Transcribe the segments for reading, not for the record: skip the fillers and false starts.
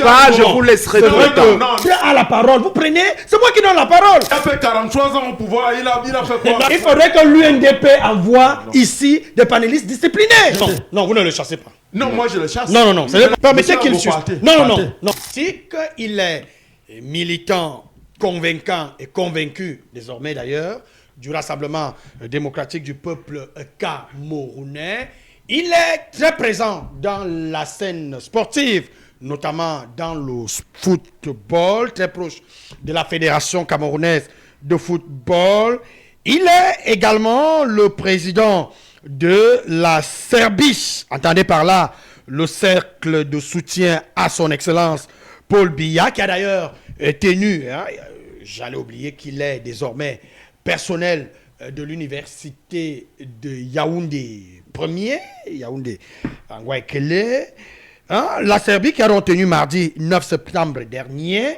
Pas, je vous laisserai tout le temps. Qui a la parole? Vous prenez? C'est moi qui donne la parole. Il a fait 43 ans au pouvoir, il a fait quoi? Il faudrait que l'UNDP envoie ici des panélistes disciplinés. Non, vous ne le chassez pas. Non, moi je le chasse. Non. Permettez qu'il suive. Non. Si qu'il est militant, convaincant et convaincu, désormais d'ailleurs, du Rassemblement démocratique du peuple camerounais, il est très présent dans la scène sportive, notamment dans le football, très proche de la Fédération camerounaise de football. Il est également le président de la Serbie. Entendez par là le cercle de soutien à son excellence Paul Biya, qui a d'ailleurs tenu, j'allais oublier qu'il est désormais personnel de l'université de Yaoundé 1er, Yaoundé Anguaykele. La Serbie qui a retenu mardi 9 septembre dernier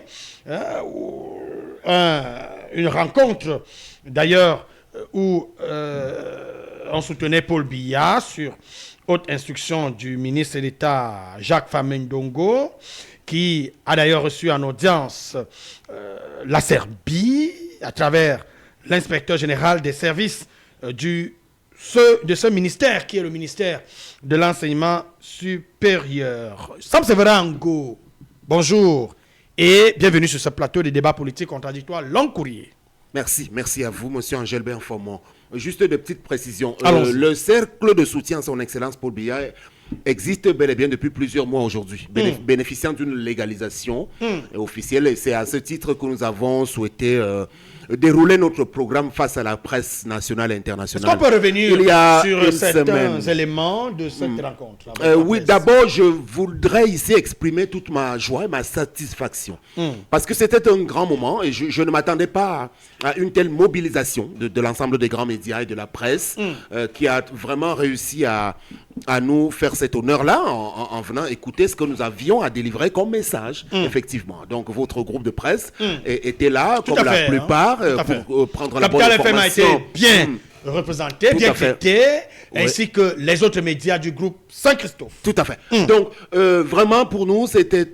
une rencontre d'ailleurs où on soutenait Paul Biya sur haute instruction du ministre d'État Jacques Famendongo, qui a d'ailleurs reçu en audience la Serbie à travers l'inspecteur général des services de ce ministère, qui est le ministère de l'enseignement supérieur. Sam Severango, bonjour et bienvenue sur ce plateau de débats politiques contradictoires long courrier. Merci à vous, monsieur Angel Benfomon. Juste de petites précisions. Le cercle de soutien à son excellence Paul Biya existe bel et bien depuis plusieurs mois aujourd'hui, bénéficiant d'une légalisation officielle. Et c'est à ce titre que nous avons souhaité dérouler notre programme face à la presse nationale et internationale. Est-ce qu'on peut revenir sur certains éléments de cette rencontre? Oui, d'abord, je voudrais ici exprimer toute ma joie et ma satisfaction. Parce que c'était un grand moment et je ne m'attendais pas à une telle mobilisation de l'ensemble des grands médias et de la presse qui a vraiment réussi à nous faire cet honneur-là en venant écouter ce que nous avions à délivrer comme message, effectivement. Donc, votre groupe de presse était là, comme la plupart, pour prendre la bonne information. Capital FM a été bien représenté, bien traité, ainsi que les autres médias du groupe Saint-Christophe. Tout à fait. Donc, vraiment, pour nous, c'était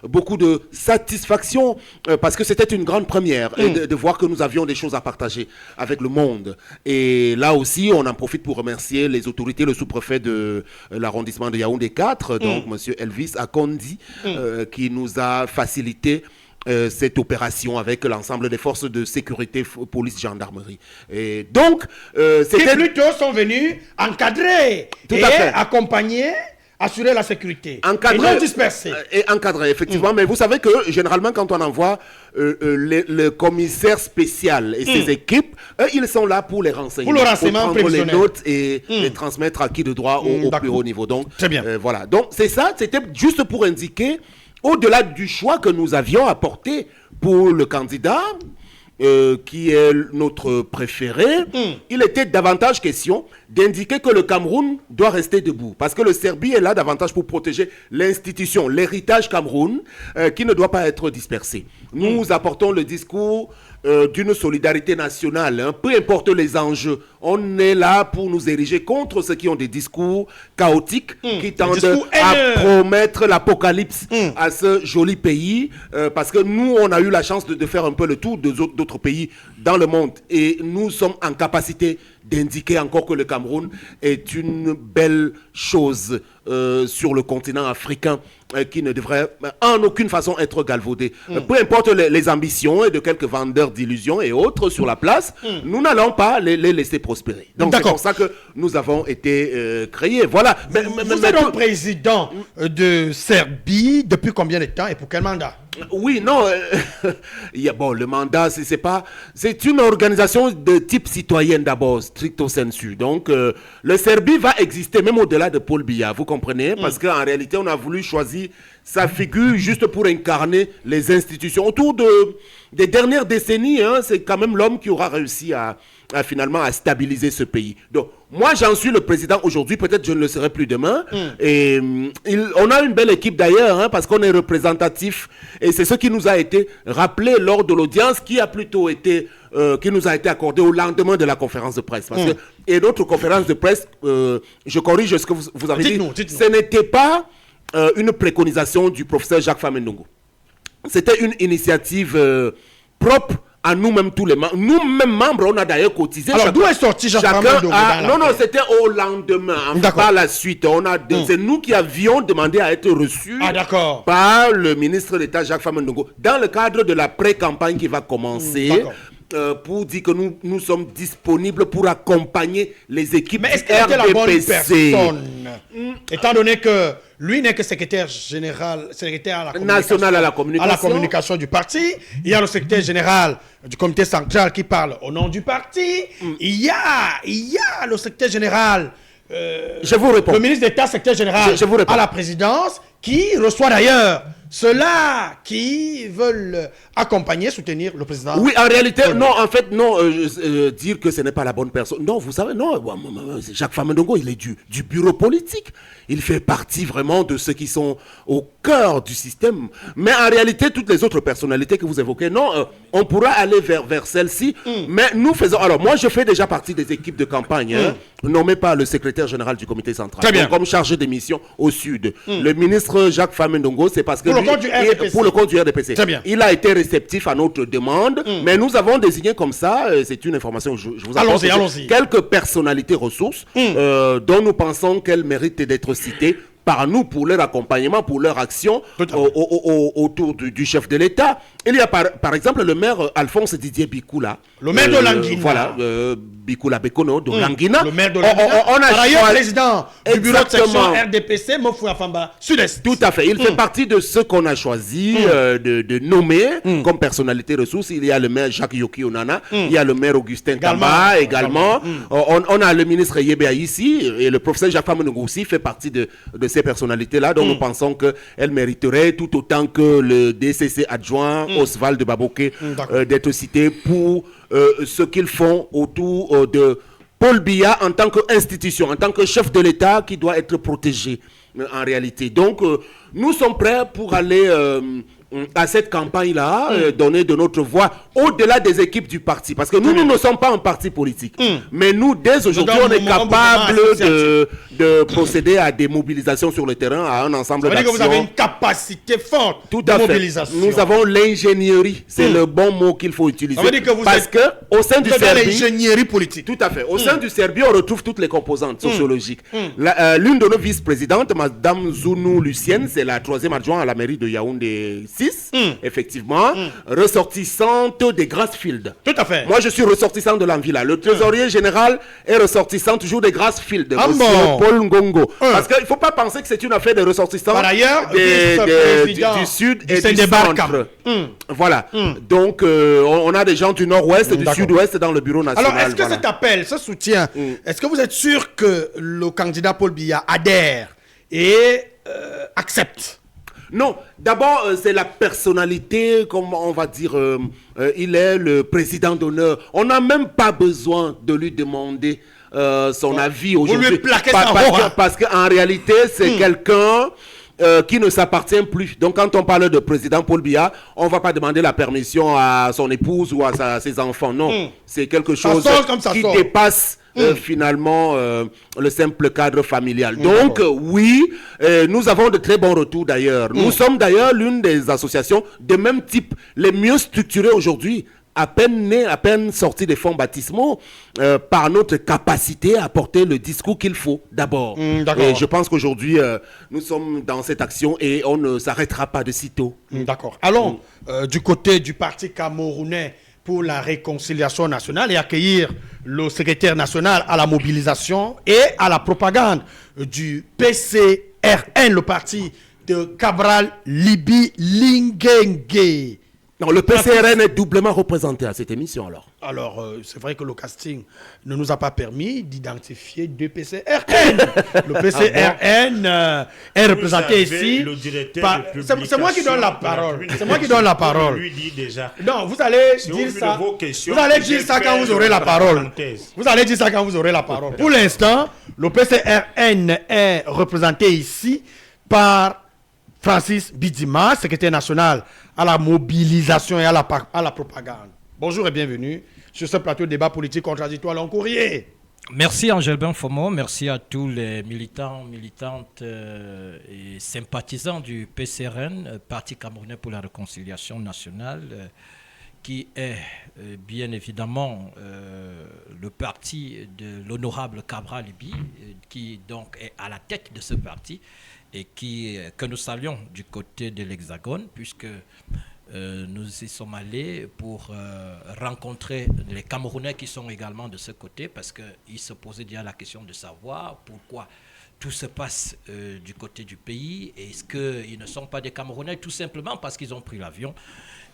beaucoup de satisfaction, parce que c'était une grande première de voir que nous avions des choses à partager avec le monde. Et là aussi, on en profite pour remercier les autorités, le sous-préfet de l'arrondissement de Yaoundé 4, donc M. Elvis Akondi, qui nous a facilité cette opération avec l'ensemble des forces de sécurité, police, gendarmerie. Et donc, qui plutôt sont venus encadrer et accompagner, assurer la sécurité. Encadrer, et non disperser. Et encadrer, effectivement. Mais vous savez que, généralement, quand on envoie le commissaire spécial et ses équipes, ils sont là pour les renseigner. Pour le renseignement prévisionnel. Les notes et les transmettre à qui de droit au plus haut niveau. Donc, très bien. Voilà. Donc, c'est ça. C'était juste pour indiquer, au-delà du choix que nous avions apporté pour le candidat, qui est notre préféré, il était davantage question d'indiquer que le Cameroun doit rester debout. Parce que le Serbie est là davantage pour protéger l'institution, l'héritage Cameroun, qui ne doit pas être dispersé. Nous apportons le discours d'une solidarité nationale, peu importe les enjeux. On est là pour nous ériger contre ceux qui ont des discours chaotiques, qui tendent à promettre l'apocalypse à ce joli pays, parce que nous, on a eu la chance de faire un peu le tour d'autres pays dans le monde, et nous sommes en capacité d'indiquer encore que le Cameroun est une belle chose sur le continent africain qui ne devrait en aucune façon être galvaudé. Peu importe les ambitions et de quelques vendeurs d'illusions et autres sur la place, nous n'allons pas les laisser prospérer. Donc c'est pour ça que nous avons été créés. Voilà. Vous êtes donc président de Serbie depuis combien de temps et pour quel mandat? Oui, non. Le mandat, c'est une organisation de type citoyenne d'abord, stricto sensu. Donc, le Serbie va exister même au-delà de Paul Biya, vous comprenez? Parce qu'en réalité, on a voulu choisir sa figure juste pour incarner les institutions. Autour des dernières décennies, c'est quand même l'homme qui aura réussi à finalement à stabiliser ce pays. Donc, moi, j'en suis le président aujourd'hui, peut-être je ne le serai plus demain. Et on a une belle équipe d'ailleurs, parce qu'on est représentatif. Et c'est ce qui nous a été rappelé lors de l'audience qui a plutôt été, qui nous a été accordée au lendemain de la conférence de presse. Parce que, et notre conférence de presse, je corrige ce que vous avez dit, ce n'était pas une préconisation du professeur Jacques Famendongo. C'était une initiative propre à nous-mêmes, tous les membres. Nous-mêmes membres, on a d'ailleurs cotisé. Alors, d'où est sorti Jacques Famendongo? Non, c'était au lendemain. Par la suite, c'est nous qui avions demandé à être reçus par le ministre d'État Jacques Famendongo dans le cadre de la pré-campagne qui va commencer. Pour dire que nous sommes disponibles pour accompagner les équipes. Mais est-ce qu'il était la bonne personne, étant donné que lui n'est que secrétaire général, secrétaire à la national à la communication du parti. Il y a le secrétaire général du comité central qui parle au nom du parti. Il y a le secrétaire général, je vous réponds. le ministre d'État, secrétaire général à la présidence, qui reçoit d'ailleurs ceux-là qui veulent accompagner, soutenir le président. Oui, en réalité, dire que ce n'est pas la bonne personne. Non, vous savez, non, Jacques Famendongo, il est du bureau politique. Il fait partie vraiment de ceux qui sont au cœur du système. Mais en réalité, toutes les autres personnalités que vous évoquez, non, on pourra aller vers celle-ci. Mais nous faisons... Alors, moi, je fais déjà partie des équipes de campagne, nommées par le secrétaire général du comité central. Très bien. Donc, comme chargé de mission au Sud. Le ministre Jacques Famendongo, c'est parce que pour le compte du RDPC. Très bien. Il a été réceptif à notre demande, mais nous avons désigné comme ça, c'est une information que je vous apporte, quelques personnalités ressources dont nous pensons qu'elles méritent d'être citées par nous pour leur accompagnement, pour leur action autour du chef de l'État. Il y a par exemple le maire Alphonse Didier Bikoula. Le maire de Languina. Voilà, Bikoula Bekono de Languina. Le maire de Languina. Par ailleurs, président du bureau de section RDPC, Mofou Afamba, Sud-Est. Tout à fait. Il fait partie de ceux qu'on a choisi de nommer comme personnalité ressource. Il y a le maire Jacques Yoki Onana. Il y a le maire Augustin Kamba également. On a le ministre Yébé ici. Et le professeur Jacques Famendongo aussi fait partie de ces personnalités-là. Donc nous pensons qu'elles mériteraient tout autant que le DCC adjoint Oswald de Baboké d'être cité pour ce qu'ils font autour de Paul Biya en tant qu'institution, en tant que chef de l'État qui doit être protégé en réalité. Donc nous sommes prêts pour aller à cette campagne-là, donner de notre voix au-delà des équipes du parti. Parce que nous ne sommes pas un parti politique. Mais nous, dès aujourd'hui, on est capable de procéder à des mobilisations sur le terrain, à un ensemble d'actions. Vous avez une capacité forte de mobilisation. Nous avons l'ingénierie. C'est le bon mot qu'il faut utiliser. Ça veut dire que parce que au sein du Serbie, l'ingénierie politique. Tout à fait. Au sein du Serbie, on retrouve toutes les composantes sociologiques. L'une de nos vice-présidentes, Madame Zounou Lucienne, c'est la 3e adjointe à la mairie de Yaoundé 6, effectivement, ressortissante des Grassfield. Tout à fait. Moi, je suis ressortissant de l'Anvila. Le trésorier général est ressortissant toujours des Grassfield. Monsieur Paul Ngongo. Parce qu'il ne faut pas penser que c'est une affaire de ressortissants. Par ailleurs, du Sud et du Centre. Voilà. Donc, on a des gens du Nord-Ouest et du Sud-Ouest dans le bureau national. Alors, est-ce que cet appel, ce soutien, est-ce que vous êtes sûr que le candidat Paul Biya adhère et accepte? Non, d'abord, c'est la personnalité, comme on va dire, il est le président d'honneur. On n'a même pas besoin de lui demander son avis aujourd'hui. Vous lui plaquez parce qu'en réalité, c'est quelqu'un qui ne s'appartient plus. Donc, quand on parle de président Paul Biya, on ne va pas demander la permission à son épouse ou à ses enfants. Non, c'est quelque chose qui dépasse finalement le simple cadre familial. Donc oui, nous avons de très bons retours d'ailleurs. Nous sommes d'ailleurs l'une des associations de même type, les mieux structurées aujourd'hui, à peine nés, à peine sortis des fonds baptismaux, par notre capacité à porter le discours qu'il faut d'abord. Et je pense qu'aujourd'hui, nous sommes dans cette action et on ne s'arrêtera pas de sitôt. D'accord. Allons du côté du parti camerounais pour la réconciliation nationale et accueillir le secrétaire national à la mobilisation et à la propagande du PCRN, le parti de Cabral Libi Linguengue. Non, le PCRN est doublement représenté à cette émission alors. Alors, c'est vrai que le casting ne nous a pas permis d'identifier deux PCRN. Le PCRN est représenté ici. C'est moi qui donne la parole. C'est moi qui donne la parole. Lui dit déjà. Non, vous allez dire ça. Vous allez dire ça quand vous aurez la parole. Vous allez dire ça quand vous aurez la parole. Pour l'instant, le PCRN est représenté ici par Francis Bidima, secrétaire national à la mobilisation et à la propagande. Bonjour et bienvenue sur ce plateau de débat politique contradictoire Long Courrier. Merci Angèle Benfomo, merci à tous les militants, militantes et sympathisants du PCRN, Parti Camerounais pour la Réconciliation Nationale, qui est bien évidemment le parti de l'honorable Cabral Libye, qui donc est à la tête de ce parti et que nous saluons du côté de l'Hexagone, puisque nous y sommes allés pour rencontrer les Camerounais qui sont également de ce côté, parce qu'ils se posaient déjà la question de savoir pourquoi tout se passe du côté du pays. Est-ce qu'ils ne sont pas des Camerounais tout simplement parce qu'ils ont pris l'avion?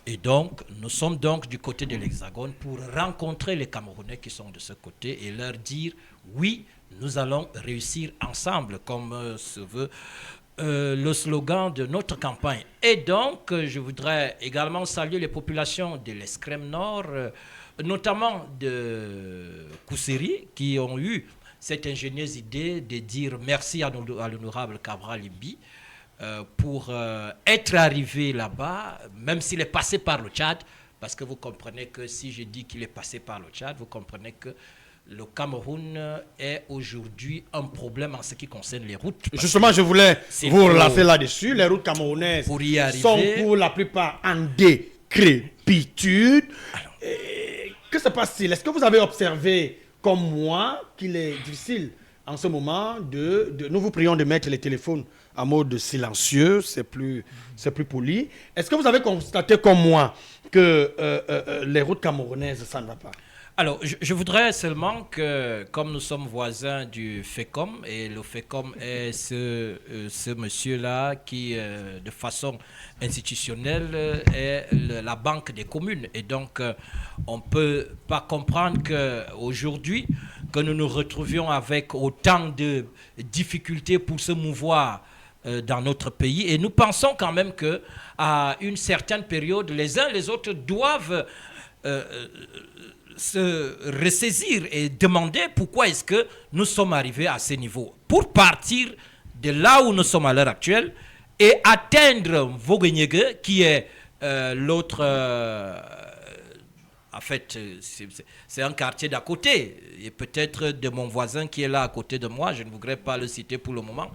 Et donc, nous sommes donc du côté de l'Hexagone pour rencontrer les Camerounais qui sont de ce côté et leur dire oui, nous allons réussir ensemble, comme se veut le slogan de notre campagne. Et donc, je voudrais également saluer les populations de l'Escrème Nord, notamment de Kousseri, qui ont eu cette ingénieuse idée de dire merci à l'honorable Cabral Libye pour être arrivé là-bas, même s'il est passé par le Tchad, parce que vous comprenez que si je dis qu'il est passé par le Tchad, vous comprenez que le Cameroun est aujourd'hui un problème en ce qui concerne les routes. Justement, je voulais vous relancer là-dessus. Les routes camerounaises sont pour la plupart en décrépitude. Que se passe-t-il? Est-ce que vous avez observé, comme moi, qu'il est difficile en ce moment nous vous prions de mettre les téléphones en mode silencieux, c'est plus poli. Est-ce que vous avez constaté, comme moi, que les routes camerounaises, ça ne va pas? Alors, je voudrais seulement que, comme nous sommes voisins du FECOM, et le FECOM est ce monsieur-là qui, de façon institutionnelle, est la banque des communes. Et donc, on ne peut pas comprendre qu'aujourd'hui, que nous nous retrouvions avec autant de difficultés pour se mouvoir dans notre pays. Et nous pensons quand même qu'à une certaine période, les uns et les autres doivent se ressaisir et demander pourquoi est-ce que nous sommes arrivés à ce niveau. Pour partir de là où nous sommes à l'heure actuelle et atteindre Voguenyege, qui est l'autre... en fait, c'est un quartier d'à côté, et peut-être de mon voisin qui est là à côté de moi, je ne voudrais pas le citer pour le moment.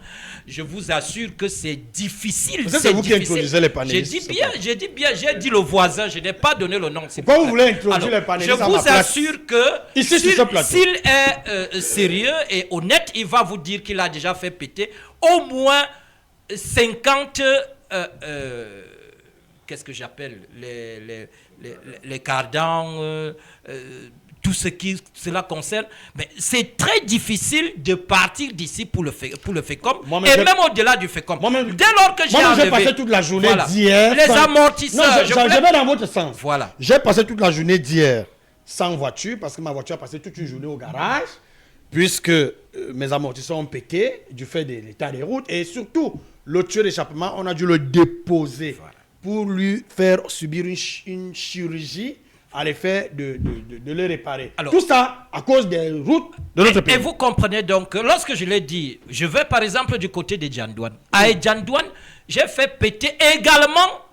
Je vous assure que c'est difficile. C'est vous qui introduisez les panélistes. J'ai dit le voisin, je n'ai pas donné le nom. Pourquoi vous voulez introduire les panélistes? Je vous assure que s'il est sérieux et honnête, il va vous dire qu'il a déjà fait péter au moins 50... qu'est-ce que j'appelle les cardans, tout ce qui cela concerne. Mais c'est très difficile de partir d'ici pour le FECOM et même au-delà du FECOM. Dès lors que j'ai passé toute la journée d'hier... Les amortisseurs... Je vais dans votre sens. Voilà. J'ai passé toute la journée d'hier sans voiture parce que ma voiture a passé toute une journée au garage puisque mes amortisseurs ont pété du fait de l'état des routes et surtout le tuyau d'échappement, on a dû le déposer. Voilà. Pour lui faire subir une chirurgie à l'effet de le réparer. Alors, tout ça à cause des routes de notre pays. Et vous comprenez donc, lorsque je l'ai dit, je vais par exemple du côté de Djandouane. À Djandouane, j'ai fait péter également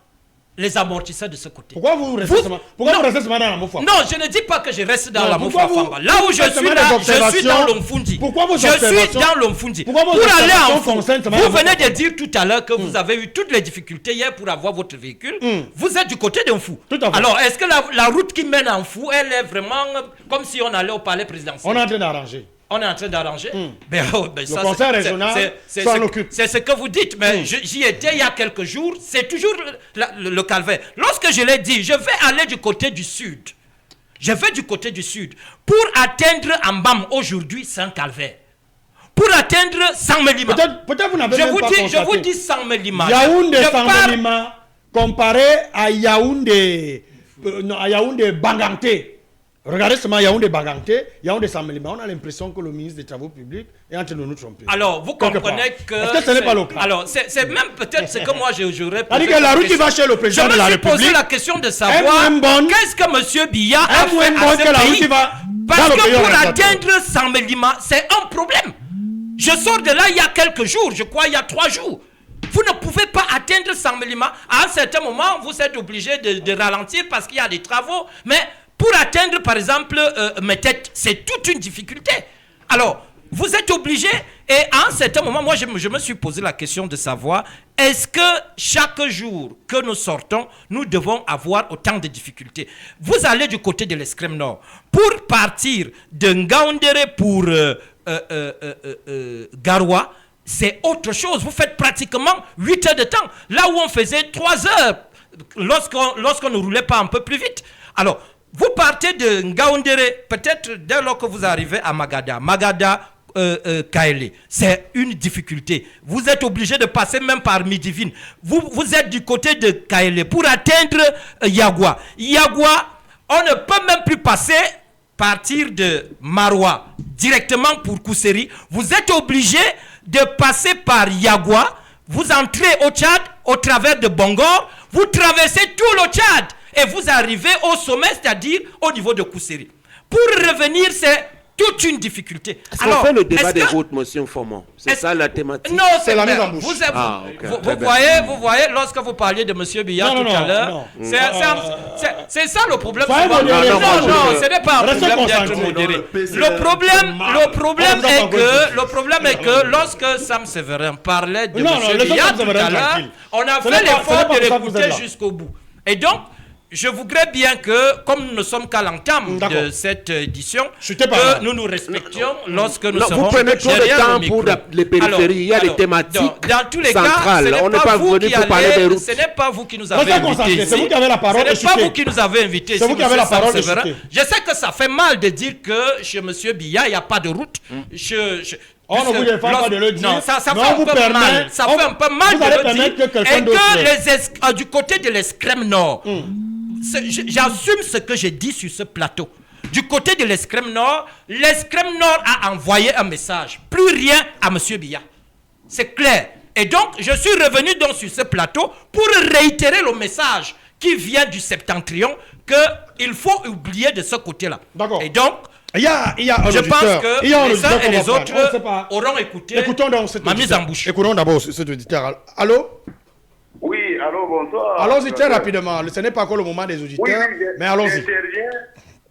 les amortisseurs de ce côté. Pourquoi vous restez seulement dans la Moufa? Non, je ne dis pas que je reste dans la Moufa Famba. Là où je suis là, je suis dans l'Omfundi. Je suis dans l'Omfundi. Pour aller en Fou, vous venez de dire tout à l'heure que vous avez eu toutes les difficultés hier pour avoir votre véhicule. Vous êtes du côté d'un Fou. Alors, est-ce que la route qui mène en Fou, elle est vraiment comme si on allait au palais présidentiel? On est en train d'arranger. On est en train d'arranger. Le conseil régional s'en occupe. C'est ce que vous dites, mais j'y étais il y a quelques jours. C'est toujours le calvaire. Lorsque je l'ai dit, je vais aller du côté du sud. Je vais du côté du sud. Pour atteindre Ambam aujourd'hui, c'est un calvaire. Pour atteindre Sanmelima. Peut-être vous n'avez même pas constaté. Je vous dis Sanmelima. Yaoundé-Sanmelima comparé à Yaoundé Banganté. Regardez seulement Yaoundé-Banganté, Yaoundé-Sanmelima. On a l'impression que le ministre des Travaux publics est en train de nous tromper. Alors, vous comprenez que... Est-ce que ce n'est pas le cas? Alors, c'est même peut-être ce que moi j'aurais... C'est-à-dire que la route qui va chez le président de la République... Je me suis posé la question de savoir qu'est-ce que M. Biya a fait à ce pays. Parce que pour atteindre Sanmelima, c'est un problème. Je sors de là il y a quelques jours, je crois il y a 3 jours. Vous ne pouvez pas atteindre Sanmelima. À un certain moment, vous êtes obligé de ralentir parce qu'il y a des travaux. Mais... pour atteindre, par exemple, mes têtes, c'est toute une difficulté. Alors, vous êtes obligé, et à un certain moment, moi je me suis posé la question de savoir, est-ce que chaque jour que nous sortons, nous devons avoir autant de difficultés? Vous allez du côté de l'extrême nord. Pour partir de Ngaoundéré pour Garoua, c'est autre chose. Vous faites pratiquement 8 heures de temps. Là où on faisait 3 heures lorsqu'on ne roulait pas un peu plus vite. Alors, vous partez de Ngaoundéré, peut-être dès lors que vous arrivez à Magada, Kaélé, c'est une difficulté. Vous êtes obligé de passer même par Midivine. Vous êtes du côté de Kaélé pour atteindre Yagua. Yagua, on ne peut même plus partir de Maroua directement pour Kousseri. Vous êtes obligé de passer par Yagua. Vous entrez au Tchad au travers de Bongor. Vous traversez tout le Tchad et vous arrivez au sommet, c'est-à-dire au niveau de Kousseri. Pour revenir, c'est toute une difficulté. Alors, on fait le débat des routes, monsieur Fomon. C'est ça la thématique. Non, c'est la mise en bouche. Vous voyez, lorsque vous parliez de monsieur Biya tout à l'heure, c'est ça le problème. Non, ce n'est pas un problème d'être modéré. Le problème est que lorsque Sam Severin parlait de monsieur Biya tout à l'heure, on a fait l'effort de l'écouter jusqu'au bout. Et donc, je voudrais bien que, comme nous ne sommes qu'à l'entame de cette édition, que nous nous respections lorsque nous serons vous prenez trop de temps pour les périphéries. Il y a des thématiques dans tous les centrales. Cas, on n'est pas venu pour parler des routes. Ce n'est pas vous qui nous avez invités ici. C'est vous qui avez la parole. Ce n'est pas vous qui nous avez invités ici. C'est vous qui avez la parole. Je sais que ça fait mal de dire que chez M. Biya, il n'y a pas de route. On ne vous défend pas de le dire. Non, ça fait un peu mal. Ça fait un peu mal de le dire. Et que du côté de l'extrême nord, j'assume ce que j'ai dit sur ce plateau. Du côté de l'extrême nord a envoyé un message. Plus rien à M. Biya. C'est clair. Et donc, je suis revenu donc sur ce plateau pour réitérer le message qui vient du septentrion qu'il faut oublier de ce côté-là. D'accord. Et donc, je pense que les uns et les autres auront écouté ma mise en bouche. Écoutons d'abord cet auditeur. Allô? Oui, allô, bonsoir. Allons-y très rapidement. Ce n'est pas encore le moment des auditeurs, mais allons-y. J'interviens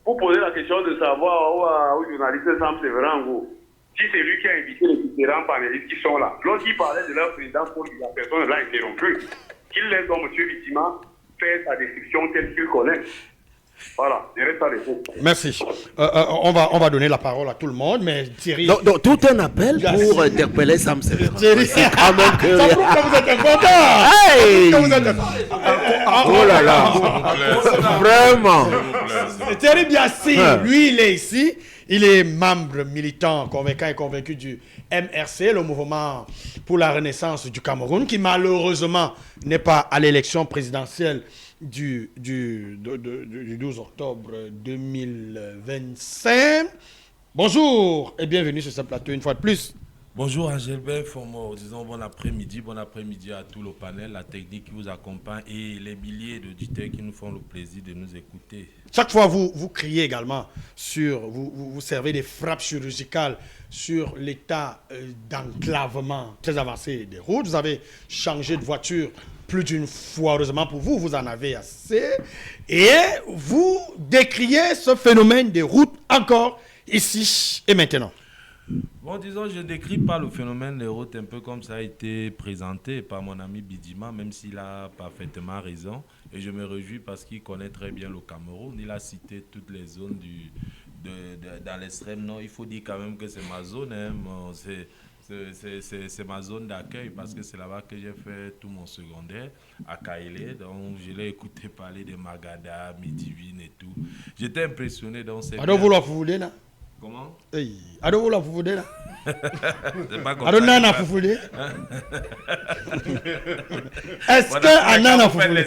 pour poser la question de savoir où journaliste Sam Severin, si c'est lui qui a invité les différents panélistes qui sont là. Lorsqu'il parlait de leur président, la personne l'a interrompu. Qu'il laisse donc M. Bittima faire sa description telle qu'il connaît. Voilà, je reste à l'écoute. Merci. On va donner la parole à tout le monde, mais Thierry... Donc tout un appel pour interpeller Sam Severin. Thierry, c'est quand même que... Ça prouve que vous êtes important. Hey! Oh là là. Vraiment. Thierry Biassi, lui, il est ici. Il est membre militant, convaincant et convaincu du MRC, le mouvement pour la renaissance du Cameroun, qui malheureusement n'est pas à l'élection présidentielle du 12 octobre 2025. Bonjour et bienvenue sur ce plateau une fois de plus. Bonjour Angélbert Fomo, disons bon après-midi à tout le panel, la technique qui vous accompagne et les milliers d'auditeurs qui nous font le plaisir de nous écouter. Chaque fois, vous criez également vous servez des frappes chirurgicales sur l'état d'enclavement très avancé des routes. Vous avez changé de voiture plus d'une fois, heureusement pour vous, vous en avez assez. Et vous décriez ce phénomène des routes encore ici et maintenant. Bon, disons, je ne décris pas le phénomène des routes un peu comme ça a été présenté par mon ami Bidima, même s'il a parfaitement raison. Et je me réjouis parce qu'il connaît très bien le Cameroun. Il a cité toutes les zones dans l'extrême nord. Il faut dire quand même que c'est ma zone. C'est ma zone d'accueil parce que c'est là-bas que j'ai fait tout mon secondaire à Kaélé. Donc, je l'ai écouté parler de Magada, Midivine et tout. J'étais impressionné. Donc, c'est comment? Ado vous la foufoude là? Ado nana foufoude? Est-ce que anana foufoude?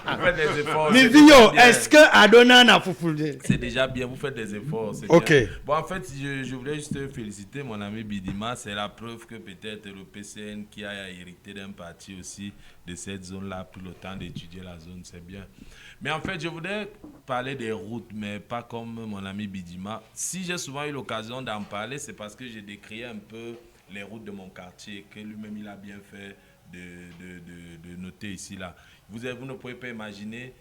Vous faites les efforts. Mais Vio, est-ce que Adonana foufoude? C'est déjà bien, vous faites des efforts. Ok. Bien. Bon, en fait, je voulais juste féliciter mon ami Bidima. C'est la preuve que peut-être le PCN qui a hérité d'un parti aussi de cette zone-là a pris le temps d'étudier la zone, c'est bien. Mais en fait, je voudrais parler des routes, mais pas comme mon ami Bidima. Si j'ai souvent eu l'occasion d'en parler, c'est parce que j'ai décrit un peu les routes de mon quartier, que lui-même il a bien fait de noter ici, là. Vous ne pouvez pas imaginer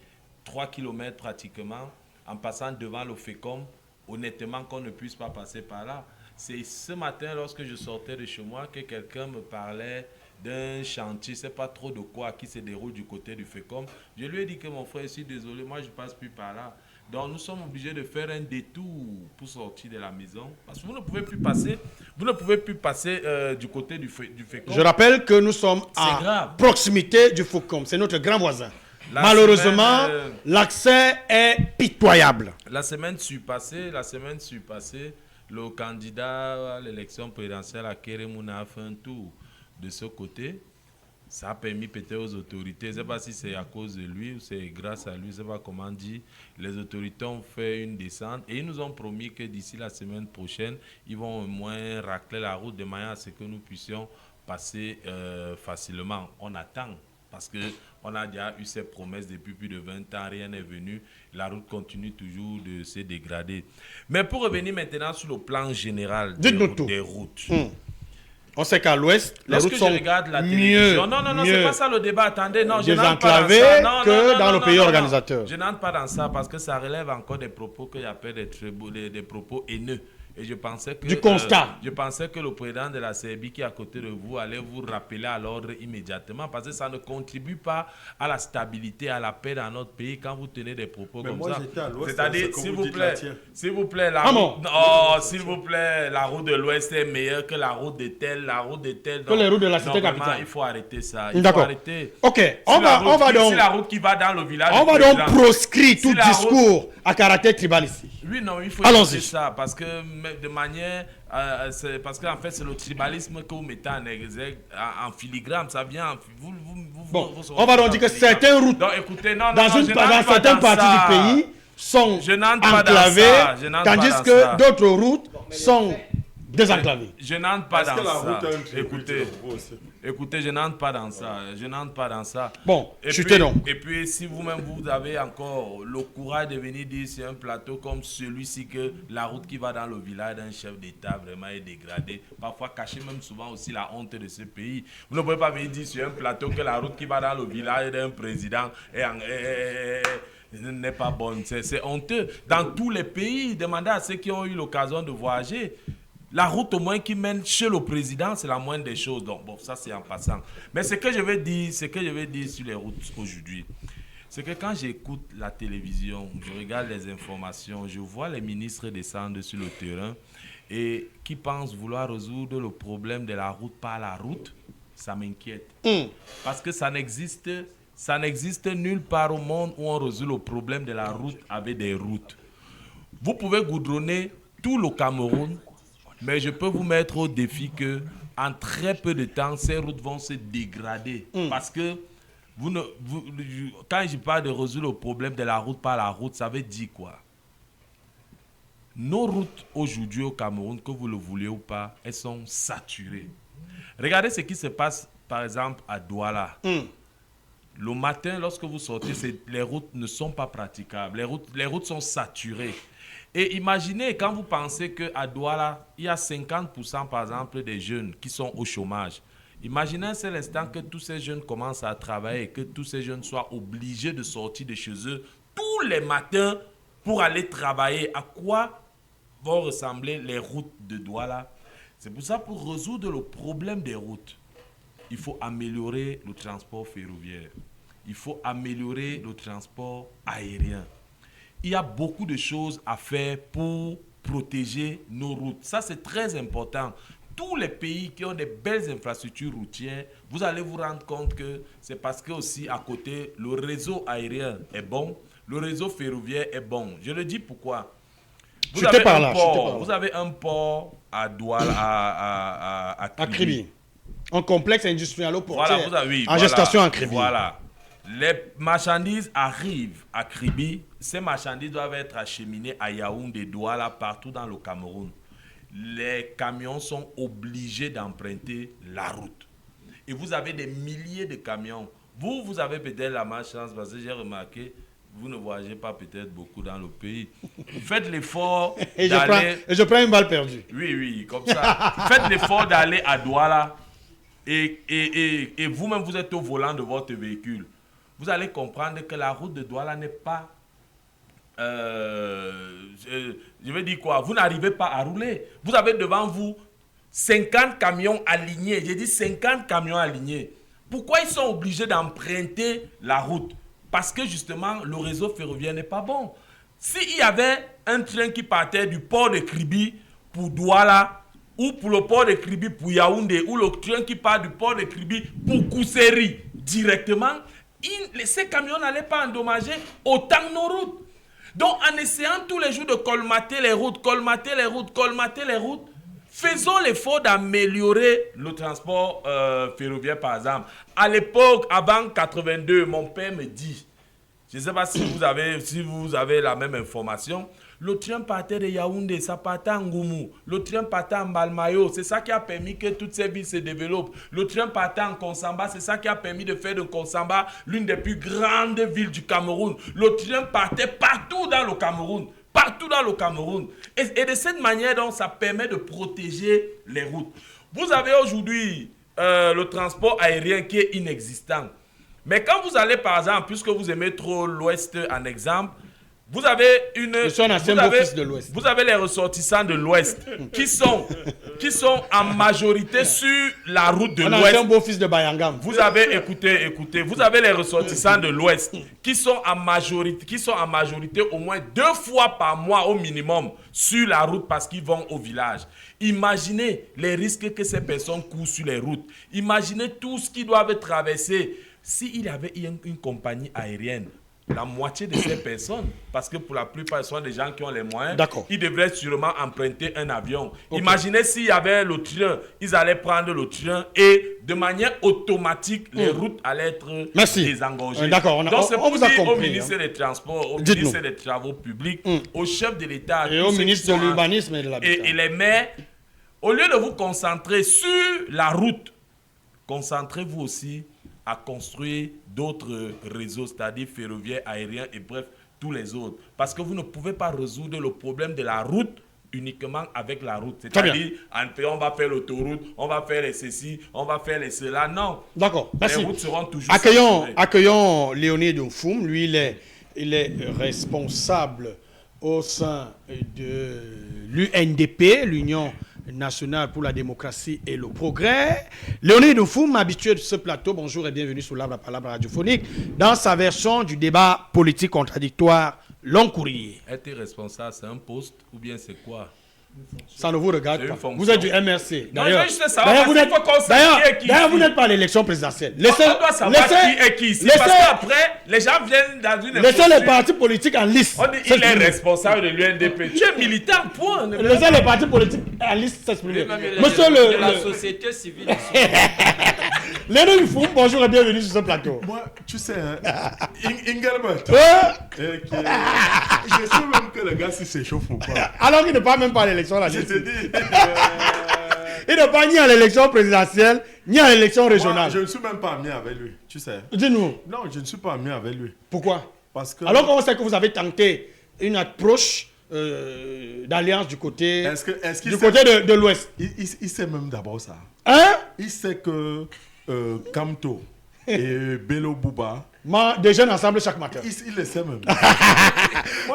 3 km pratiquement, en passant devant le FECOM, honnêtement qu'on ne puisse pas passer par là. C'est ce matin, lorsque je sortais de chez moi, que quelqu'un me parlait d'un chantier, je ne sais pas trop de quoi, qui se déroule du côté du FECOM. Je lui ai dit que mon frère, je suis désolé, moi je ne passe plus par là. Donc nous sommes obligés de faire un détour pour sortir de la maison. Parce que vous ne pouvez plus passer du côté du FECOM. Je rappelle que nous sommes à grave. proximité du FECOM. C'est notre grand voisin. Malheureusement, l'accès est pitoyable. La semaine surpassée, le candidat à l'élection présidentielle à Kérémouna a fait un tour de ce côté. Ça a permis peut-être aux autorités, je ne sais pas si c'est à cause de lui ou c'est grâce à lui, je ne sais pas comment dire, les autorités ont fait une descente et ils nous ont promis que d'ici la semaine prochaine, ils vont au moins racler la route de manière à ce que nous puissions passer facilement. On attend parce qu'on a déjà eu ces promesses depuis plus de 20 ans, rien n'est venu, la route continue toujours de se dégrader. Mais pour revenir maintenant sur le plan général des routes. On sait qu'à l'ouest, les routes sont mieux. Non, c'est pas ça le débat. Attendez, non, je n'entre pas dans désenclavées ça. que dans le pays organisateur. Je n'entre pas dans ça parce que ça relève encore des propos que j'appelle des propos haineux. Et je pensais que... Du constat. Je pensais que le président de la Serbie qui est à côté de vous allait vous rappeler à l'ordre immédiatement parce que ça ne contribue pas à la stabilité, à la paix dans notre pays quand vous tenez des propos comme ça. C'est-à-dire, s'il vous plaît, la route de l'Ouest est meilleure que la route de tel. Que les routes de la cité capitale. Il faut arrêter ça. D'accord. Ok, on va donc... Si la route qui va dans le village... On va donc proscrire tout discours à caractère tribal ici. Oui, non, il faut éviter ça parce que de manière... parce qu'en fait, c'est le tribalisme que vous mettez en filigrane. Ça vient... on va donc dire que certaines routes dans certaines parties du pays sont enclavées, tandis que d'autres routes sont désenclavées. Je n'entre pas dans ça. Écoutez, je n'entre pas dans ça. Bon, chutez donc. Et puis, si vous-même, vous avez encore le courage de venir dire sur un plateau comme celui-ci que la route qui va dans le village d'un chef d'État vraiment est dégradée, parfois cacher même souvent aussi la honte de ce pays. Vous ne pouvez pas venir dire sur un plateau que la route qui va dans le village d'un président n'est pas bonne. C'est honteux. Dans tous les pays, demandez à ceux qui ont eu l'occasion de voyager. La route au moins qui mène chez le président, c'est la moindre des choses. Donc, bon, ça c'est en passant. Mais ce que je vais dire sur les routes aujourd'hui, c'est que quand j'écoute la télévision, je regarde les informations, je vois les ministres descendre sur le terrain et qui pensent vouloir résoudre le problème de la route par la route, ça m'inquiète. Parce que ça n'existe nulle part au monde où on résout le problème de la route avec des routes. Vous pouvez goudronner tout le Cameroun, mais je peux vous mettre au défi que en très peu de temps, ces routes vont se dégrader. Parce que quand je parle de résoudre le problème de la route par la route, ça veut dire quoi? Nos routes aujourd'hui au Cameroun, que vous le voulez ou pas, elles sont saturées. Regardez ce qui se passe, par exemple, à Douala. Le matin, lorsque vous sortez, les routes ne sont pas praticables. Les routes sont saturées. Et imaginez quand vous pensez qu'à Douala, il y a 50% par exemple des jeunes qui sont au chômage. Imaginez un seul instant que tous ces jeunes commencent à travailler et que tous ces jeunes soient obligés de sortir de chez eux tous les matins pour aller travailler. À quoi vont ressembler les routes de Douala? C'est pour ça, pour résoudre le problème des routes, il faut améliorer le transport ferroviaire. Il faut améliorer le transport aérien. Il y a beaucoup de choses à faire pour protéger nos routes. Ça, c'est très important. Tous les pays qui ont des belles infrastructures routières, vous allez vous rendre compte que c'est parce que aussi à côté, le réseau aérien est bon, le réseau ferroviaire est bon. Je le dis pourquoi. Vous avez un port à Douala, à Kribi. Un complexe industriel-portuaire en gestation à Kribi. Voilà. Les marchandises arrivent à Kribi. Ces marchandises doivent être acheminées à Yaoundé, Douala, partout dans le Cameroun. Les camions sont obligés d'emprunter la route. Et vous avez des milliers de camions. Vous avez peut-être la malchance, parce que j'ai remarqué, vous ne voyagez pas peut-être beaucoup dans le pays. Faites l'effort d'aller... Et je prends une balle perdue. Oui, comme ça. Faites l'effort d'aller à Douala et vous-même, vous êtes au volant de votre véhicule. Vous allez comprendre que la route de Douala n'est pas je veux dire quoi, vous n'arrivez pas à rouler. Vous avez devant vous 50 camions alignés. J'ai dit 50 camions alignés. Pourquoi ils sont obligés d'emprunter la route? Parce que justement, le réseau ferroviaire n'est pas bon. S'il y avait un train qui partait du port de Kribi pour Douala, ou pour le port de Kribi pour Yaoundé, ou le train qui part du port de Kribi pour Kousseri directement, ces camions n'allaient pas endommager autant nos routes. Donc, en essayant tous les jours de colmater les routes, faisons l'effort d'améliorer le transport ferroviaire, par exemple. À l'époque, avant 82, mon père me dit, je ne sais pas si vous avez la même information, le train partait de Yaoundé, ça partait en Ngoumou. Le train partait en Balmayo, c'est ça qui a permis que toutes ces villes se développent. Le train partait en Konsamba, c'est ça qui a permis de faire de Konsamba l'une des plus grandes villes du Cameroun. Le train partait partout dans le Cameroun. Et de cette manière, donc, ça permet de protéger les routes. Vous avez aujourd'hui le transport aérien qui est inexistant. Mais quand vous allez, par exemple, puisque vous aimez trop l'Ouest en exemple, vous avez vous avez les ressortissants de l'Ouest qui sont en majorité sur la route de l'Ouest. Un beau-fils de Bayangam. Vous avez, écoutez, vous avez les ressortissants de l'Ouest qui sont en majorité au moins 2 fois par mois au minimum sur la route parce qu'ils vont au village. Imaginez les risques que ces personnes courent sur les routes. Imaginez tout ce qu'ils doivent traverser. S'il y avait une compagnie aérienne, la moitié de ces personnes, parce que pour la plupart, ce sont des gens qui ont les moyens, ils devraient sûrement emprunter un avion. Okay. Imaginez s'il y avait le train, ils allaient prendre le train et de manière automatique, les routes allaient être désengorgées. D'accord, donc c'est pour vous a dire compris, au ministre des Transports, au ministre des Travaux Publics, au chef de l'État, et au ministre de l'Urbanisme et de l'Habitat. Et les maires, au lieu de vous concentrer sur la route, concentrez-vous aussi à construire d'autres réseaux, c'est-à-dire ferroviaires, aériens et bref, tous les autres. Parce que vous ne pouvez pas résoudre le problème de la route uniquement avec la route. C'est-à-dire, on va faire l'autoroute, on va faire les ceci, on va faire les cela. Non. D'accord, merci. Les routes seront toujours... Accueillons Léonide Nfoum. Lui, il est responsable au sein de l'UNDP, l'Union nationale pour la démocratie et le progrès. Léonide Nfoum, habitué de ce plateau, bonjour et bienvenue sur l'Arbre à Palabre radiophonique, dans sa version du débat politique contradictoire long courrier. Être responsable, c'est un poste ou bien c'est quoi? Ça ne vous regarde pas. Fonction. Vous êtes du MRC. D'ailleurs, vous n'êtes pas à l'élection présidentielle. On doit savoir qui est qui ici. Parce qu'après, les gens viennent dans une... Laissez les partis politiques en liste. On dit il est responsable de l'UNDP. Tu es militant, point. Laissez les partis politiques en liste s'exprimer. Monsieur de la société civile. Léonide Nfoum, bonjour et bienvenue sur ce plateau. Moi, tu sais, Engelbert, je sais même que le gars s'il s'échauffe ou pas. Alors qu'il ne parle même pas à l'élection là. Je te dis. Il ne parle ni à l'élection présidentielle, ni à l'élection régionale. Moi, je ne suis même pas ami avec lui, tu sais. Dis-nous. Non, je ne suis pas ami avec lui. Pourquoi? Parce que... Alors qu'on sait que vous avez tenté une approche d'alliance du côté, côté de l'Ouest. Il sait même d'abord ça. Hein? Il sait que Kamto et Bello Bouba... déjeunent ensemble chaque matin. Il le sait même.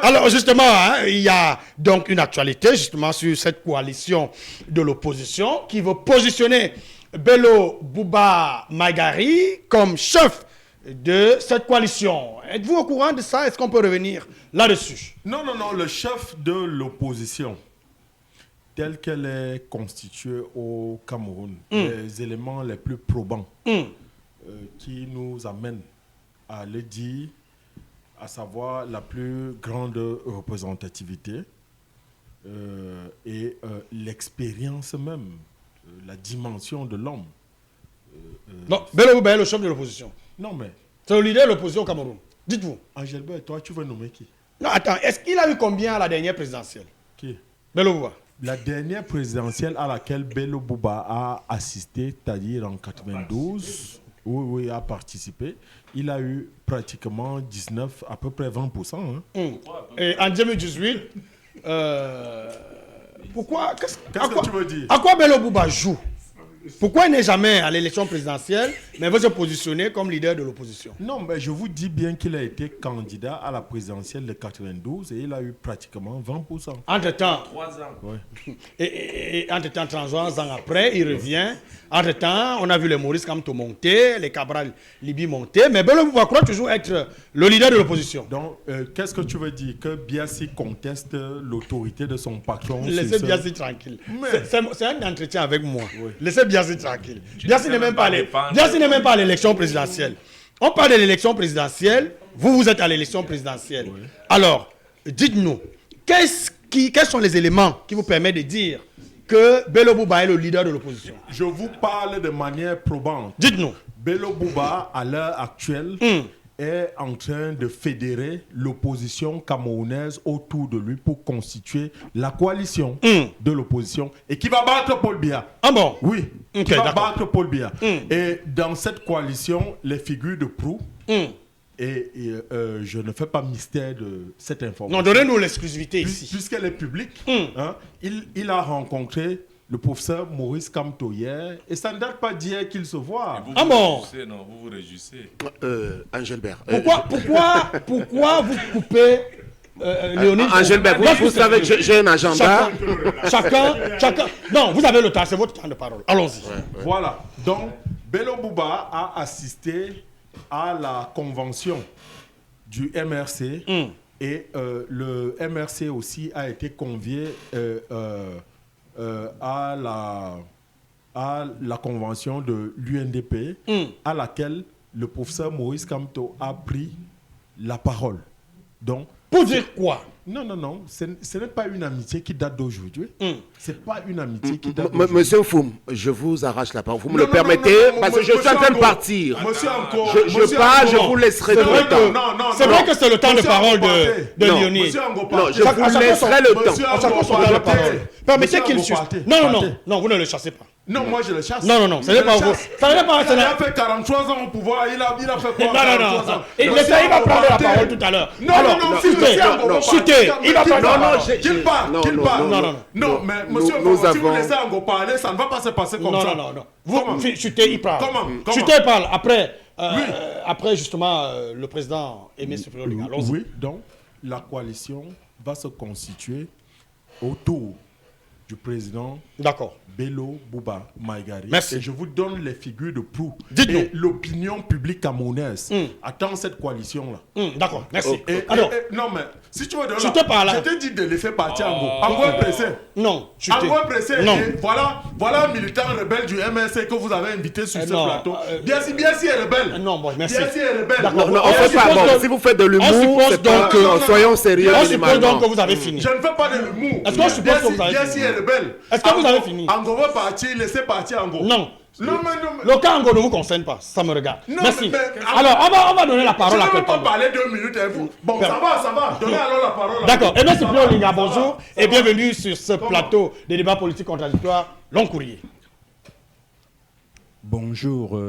Alors justement, il y a donc une actualité justement sur cette coalition de l'opposition qui veut positionner Bello Bouba Maïgari comme chef de cette coalition. Êtes-vous au courant de ça? Est-ce qu'on peut revenir là-dessus? Non, le chef de l'opposition, telle qu'elle est constituée au Cameroun, les éléments les plus probants qui nous amènent à le dire, à savoir la plus grande représentativité et l'expérience même, la dimension de l'homme. Non, Bello Bouba est le chef de l'opposition. Non, mais... C'est le leader de l'opposition au Cameroun. Dites-vous. Angelbert, toi, tu veux nommer qui? Non, attends, est-ce qu'il a eu combien à la dernière présidentielle? Qui? Bello Bouba. La dernière présidentielle à laquelle Bello Bouba a assisté, c'est-à-dire en 92... Oui, a participé. Il a eu pratiquement 19, à peu près 20%. Hein. Et en 2018, pourquoi... Qu'est-ce que tu veux dire? À quoi Bello Bouba joue? Pourquoi il n'est jamais à l'élection présidentielle, mais veut se positionner comme leader de l'opposition? Non, mais je vous dis bien qu'il a été candidat à la présidentielle de 92 et il a eu pratiquement 20%. Entre-temps, 3 ans. Ouais. et entre-temps, 33 ans après, il revient. Entre-temps, on a vu les Maurice Kamto monter, les Cabral Libi monter, mais Bello Bouba croit toujours être le leader de l'opposition. Donc, qu'est-ce que tu veux dire? Que Biassi conteste l'autorité de son patron? Laissez sur ce- Biassi tranquille. Mais- C'est un entretien avec moi. Oui. Laissez Biassi tranquille. Biassi sais n'est même même pas pas allé. défendre. Biassi n'est même pas à l'élection présidentielle. On parle de l'élection présidentielle. Vous êtes à l'élection présidentielle. Alors, dites-nous, quels sont les éléments qui vous permettent de dire que Bello Bouba est le leader de l'opposition? Je vous parle de manière probante. Dites-nous. Bello Bouba, à l'heure actuelle, est en train de fédérer l'opposition camerounaise autour de lui pour constituer la coalition de l'opposition et qui va battre Paul Biya. Ah bon? Oui, Ok, qui va d'accord. battre Paul Biya. Et dans cette coalition, les figures de proue, et je ne fais pas mystère de cette information. Non, donnez-nous l'exclusivité ici. Puisqu'elle est publique, hein, il a rencontré le professeur Maurice Kamto hier, et ça ne date pas d'hier qu'ils se voient. Vous Ah vous bon? réjouissez, non, vous vous réjouissez. Angelbert. Pourquoi vous coupez Léonide? Angelbert, vous savez que j'ai un agenda. Chacun. Non, vous avez le temps, c'est votre temps de parole. Allons-y. Voilà. Donc, Bello Bouba a assisté à la convention du MRC et le MRC aussi a été convié à la convention de l'UNDP à laquelle le professeur Maurice Kamto a pris la parole. Donc, Pour dire quoi? non, ce n'est pas une amitié qui date d'aujourd'hui. C'est pas une amitié qui date d'aujourd'hui. Monsieur Foum, je vous arrache la parole. Vous me Non, le non, permettez non, non, parce que je suis en train de partir. Monsieur encore. Je pars, je vous laisserai tout le temps. C'est vrai que c'est le temps de parole de Non, Léonide. Monsieur Ango Non, je Chaque- vous à chacun laisserai son- le temps. Monsieur À chacun Ango, son temps de partez. parole. Permettez Monsieur qu'il Ango, suive. partez. Non, vous ne le chassez pas. Non, moi je le chasse. Non, ce n'est Je pas le vous. chasse. Ça n'est pas. Il a fait 43 ans au pouvoir. Il a fait quoi? Non. 43 ans. Il Monsieur va Ango, prendre la partez. parole tout à l'heure. Non, Alors, si monsieur Ango va chutez, partir, il va qu'il prendre la parle. parole. Qu'il parle, Non, qu'il non, parle. non, Non, mais monsieur nous Ango, si vous avons- laissez Ango parler, ça ne va pas se passer comme ça. Non. Comment? Vous, chutez, il parle. Comment? Chutez, il parle. Après justement, le président Aimé Sefriolinga. Allons-y. Oui, donc la coalition va se constituer autour du président D'accord. Bello Bouba Maïgari. Merci. Et je vous donne les figures de proue. Dites-nous. Et l'opinion publique camerounaise attend cette coalition-là. D'accord, merci. Alors, non, mais si tu veux de là, Je te parle, hein. je t'ai dit de laisser partir Ango. Ango est pressé. Non, chutez. Ango est pressé. Non. Et voilà un militant rebelle du MSC que vous avez invité sur ce non, plateau. Biassi est rebelle. non, bon, merci. Biassi est rebelle. D'accord. Non, on fait pas. Bon, si vous faites de l'humour, suppose c'est pas- donc que- non, soyons sérieux. On suppose minimalement. donc que vous avez fini. Je ne fais pas de l'humour. Est-ce qu'on suppose que vous avez Biassi fini? est rebelle. Est-ce que vous avez fini? Ango va partir, laissez partir Ango. Non. Non, mais Le cas Ango ne vous concerne pas, ça me regarde. Non, Merci. mais- Alors, on va donner la je parole à ne veux pas quelqu'un. parler 2 minutes avec vous. Bon, ça va. Donnez alors la parole. D'accord. Aimé Sefriolinga, bonjour et bienvenue sur ce plateau des débats politiques contradictoires, Long Courrier. Bonjour,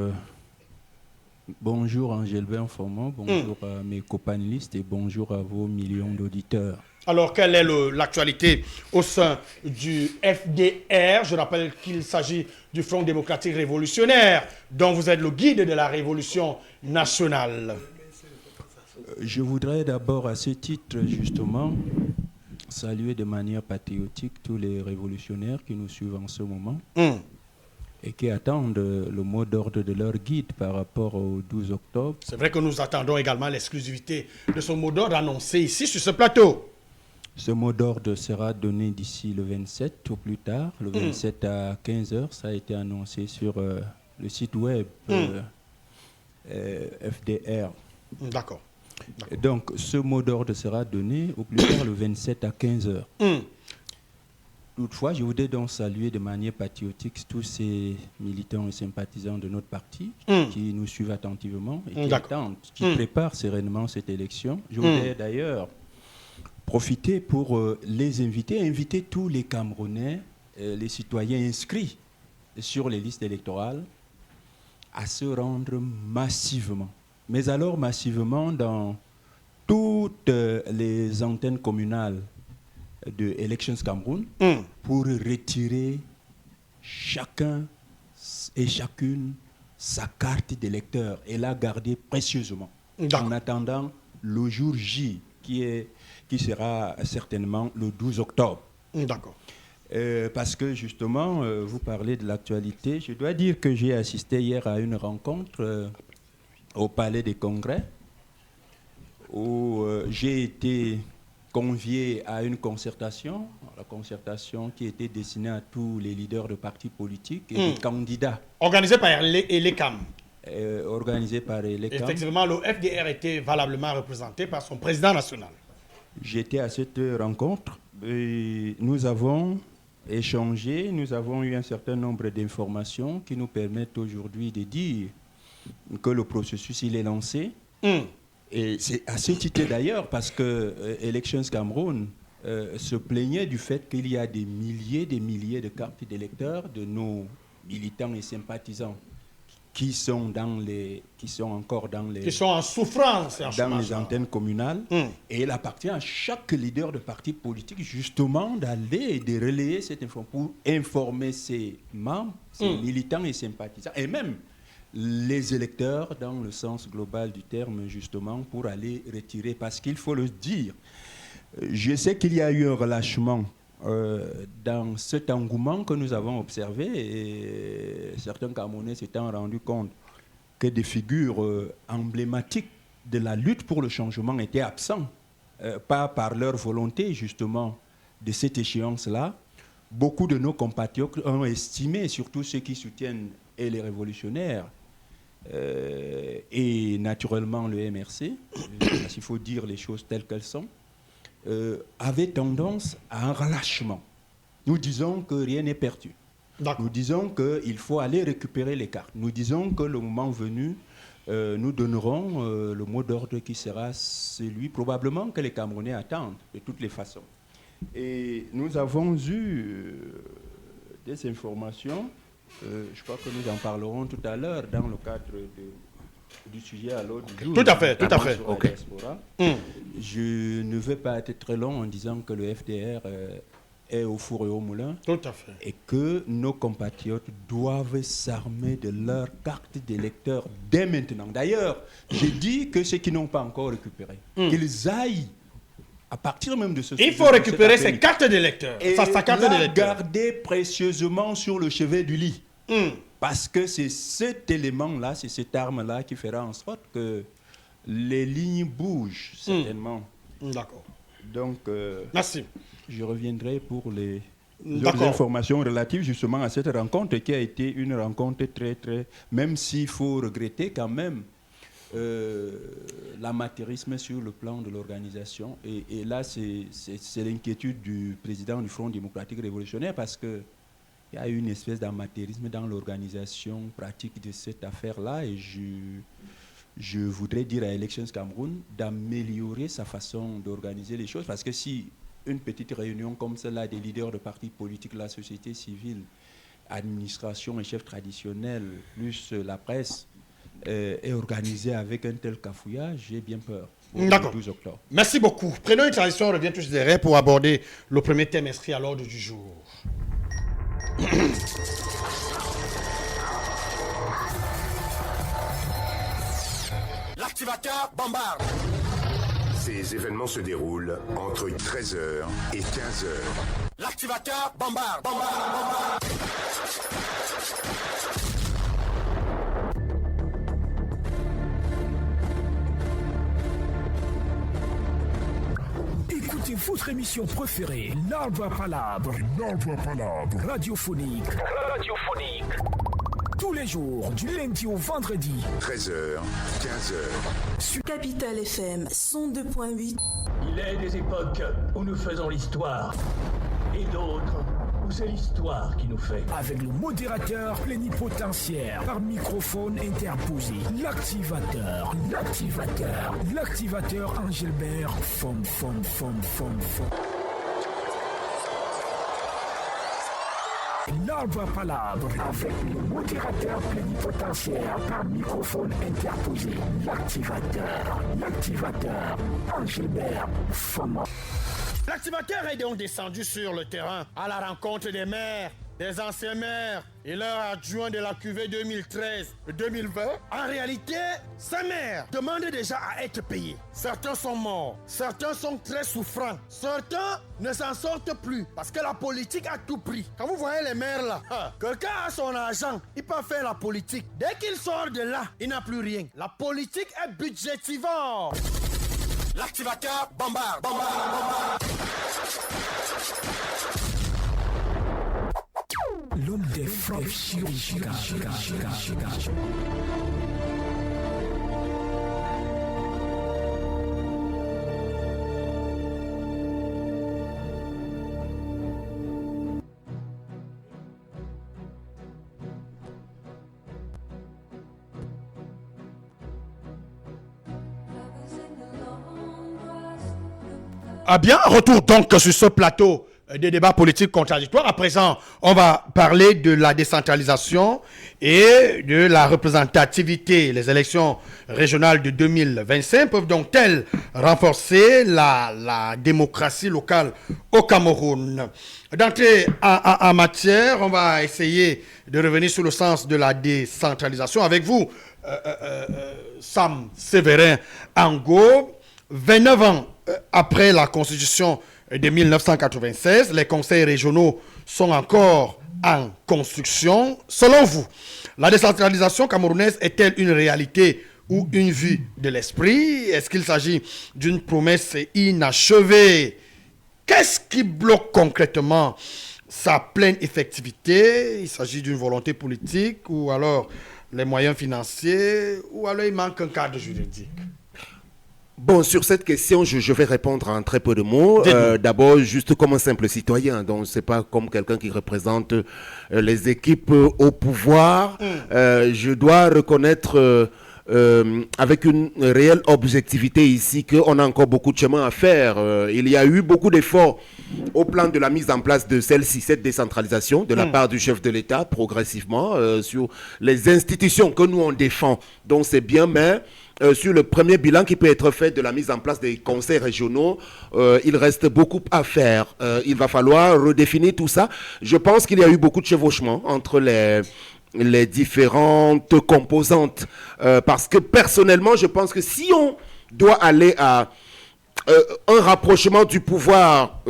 bonjour Angelbert Formand, bonjour à mes copanélistes et bonjour à vos millions d'auditeurs. Alors, quelle est l'actualité au sein du FDR? Je rappelle qu'il s'agit du Front démocratique révolutionnaire, dont vous êtes le guide de la révolution nationale. Je voudrais d'abord à ce titre justement saluer de manière patriotique tous les révolutionnaires qui nous suivent en ce moment et qui attendent le mot d'ordre de leur guide par rapport au 12 octobre. C'est vrai que nous attendons également l'exclusivité de ce mot d'ordre annoncé ici sur ce plateau. Ce mot d'ordre sera donné d'ici le 27 au plus tard, le 27 à 15h. Ça a été annoncé sur le site web FDR. D'accord. Et donc, ce mot d'ordre sera donné au plus tard le 27 à 15h. Toutefois, je voudrais donc saluer de manière patriotique tous ces militants et sympathisants de notre parti qui nous suivent attentivement et qui attendent, qui préparent sereinement cette élection. Je voudrais d'ailleurs profiter pour les inviter tous les Camerounais, les citoyens inscrits sur les listes électorales à se rendre massivement. Mais alors massivement dans toutes les antennes communales de Elections Cameroun pour retirer chacun et chacune sa carte d'électeur et l'a gardée précieusement. En attendant le jour J qui sera certainement le 12 octobre. D'accord. Parce que justement, vous parlez de l'actualité. Je dois dire que j'ai assisté hier à une rencontre au Palais des Congrès où j'ai été convié à une concertation, la concertation qui était destinée à tous les leaders de partis politiques et des candidats. Organisée par l'ECAM. Organisée par l'ECAM. Effectivement, le FDR était valablement représenté par son président national. J'étais à cette rencontre et nous avons échangé, nous avons eu un certain nombre d'informations qui nous permettent aujourd'hui de dire que le processus il est lancé. Et c'est à ce titre d'ailleurs parce que Elections Cameroun se plaignait du fait qu'il y a des milliers de cartes d'électeurs de nos militants et sympathisants qui sont encore dans les... Qui sont en souffrance. Dans les antennes communales. Et il appartient à chaque leader de parti politique justement d'aller et de relayer cette information pour informer ses membres, ses militants et sympathisants. Et même les électeurs dans le sens global du terme justement pour aller retirer. Parce qu'il faut le dire, je sais qu'il y a eu un relâchement dans cet engouement que nous avons observé, et certains Camerounais s'étant rendus compte que des figures emblématiques de la lutte pour le changement étaient absents, pas par leur volonté justement de cette échéance-là. Beaucoup de nos compatriotes ont estimé, surtout ceux qui soutiennent les révolutionnaires et naturellement le MRC, parce qu'il faut dire les choses telles qu'elles sont, avait tendance à un relâchement. Nous disons que rien n'est perdu. Nous disons qu'il faut aller récupérer les cartes. Nous disons que le moment venu, nous donnerons le mot d'ordre qui sera celui probablement que les Camerounais attendent de toutes les façons. Et nous avons eu des informations, je crois que nous en parlerons tout à l'heure dans le cadre du sujet à l'ordre du jour. Tout à fait, tout à fait. Okay. Je ne vais pas être très long en disant que le FDR est au four et au moulin. Tout à fait. Et que nos compatriotes doivent s'armer de leur carte d'électeur dès maintenant. D'ailleurs, je dis que ceux qui n'ont pas encore récupéré, qu'ils aillent à partir même de ce il faut récupérer ses cartes d'électeur. Et la garder précieusement sur le chevet du lit. Parce que c'est cet élément-là, c'est cette arme-là qui fera en sorte que les lignes bougent, certainement. D'accord. Donc, merci. Je reviendrai pour les autres informations relatives justement à cette rencontre qui a été une rencontre très, très... Même s'il faut regretter quand même l'amateurisme sur le plan de l'organisation. Et là, c'est l'inquiétude du président du Front démocratique révolutionnaire parce que il y a eu une espèce d'amateurisme dans l'organisation pratique de cette affaire-là et je voudrais dire à Elections Cameroun d'améliorer sa façon d'organiser les choses parce que si une petite réunion comme celle-là des leaders de partis politiques, la société civile, administration et chefs traditionnels, plus la presse, est organisée avec un tel cafouillage, j'ai bien peur. D'accord. 12 octobre. Merci beaucoup. Prenons une transition, on revient tous derrière pour aborder le premier thème inscrit à l'ordre du jour. L'activateur bombarde. Ces événements se déroulent entre 13h et 15h. L'activateur bombarde. Bombarde. Écoutez votre émission préférée, L'arbre à Palabre. Radiophonique. Tous les jours, du lundi au vendredi. 13h, 15h. Sur Capital FM 102.8. Il est des époques où nous faisons l'histoire. Et d'autres où c'est l'histoire qui nous fait. Avec le modérateur plénipotentiaire par microphone interposé. L'activateur. L'activateur Angilbert. Fom. L'arbre à palabre avec le modérateur plénipotentiaire par microphone interposé. L'activateur Angilbert Fom. L'activateur est donc descendu sur le terrain à la rencontre des maires, des anciens maires et leurs adjoints de la cuvée 2013-2020, en réalité, ces maires demandent déjà à être payés. Certains sont morts, certains sont très souffrants, certains ne s'en sortent plus parce que la politique a tout pris. Quand vous voyez les maires là, quelqu'un a son argent, il peut faire la politique. Dès qu'il sort de là, il n'a plus rien. La politique est budgétivore. L'activateur bombarde, bombarde, bombarde. L'homme des frappes chirurgicales. Ah bien, retour donc sur ce plateau des débats politiques contradictoires. À présent, on va parler de la décentralisation et de la représentativité. Les élections régionales de 2025 peuvent donc-elles renforcer la démocratie locale au Cameroun? D'entrée en matière, on va essayer de revenir sur le sens de la décentralisation avec vous, Sam Séverin Ango. 29 ans après la Constitution de 1996, les conseils régionaux sont encore en construction. Selon vous, la décentralisation camerounaise est-elle une réalité ou une vue de l'esprit? Est-ce qu'il s'agit d'une promesse inachevée? Qu'est-ce qui bloque concrètement sa pleine effectivité? Il s'agit d'une volonté politique ou alors les moyens financiers ou alors il manque un cadre juridique? Bon, sur cette question, je vais répondre en très peu de mots. D'abord, juste comme un simple citoyen, donc c'est pas comme quelqu'un qui représente les équipes au pouvoir. Je dois reconnaître avec une réelle objectivité ici qu'on a encore beaucoup de chemin à faire. Il y a eu beaucoup d'efforts au plan de la mise en place de celle-ci, cette décentralisation de la part du chef de l'État, progressivement, sur les institutions que nous on défend. Donc c'est bien, mais sur le premier bilan qui peut être fait de la mise en place des conseils régionaux, il reste beaucoup à faire. Il va falloir redéfinir tout ça. Je pense qu'il y a eu beaucoup de chevauchements entre les différentes composantes. Parce que personnellement, je pense que si on doit aller à un rapprochement du pouvoir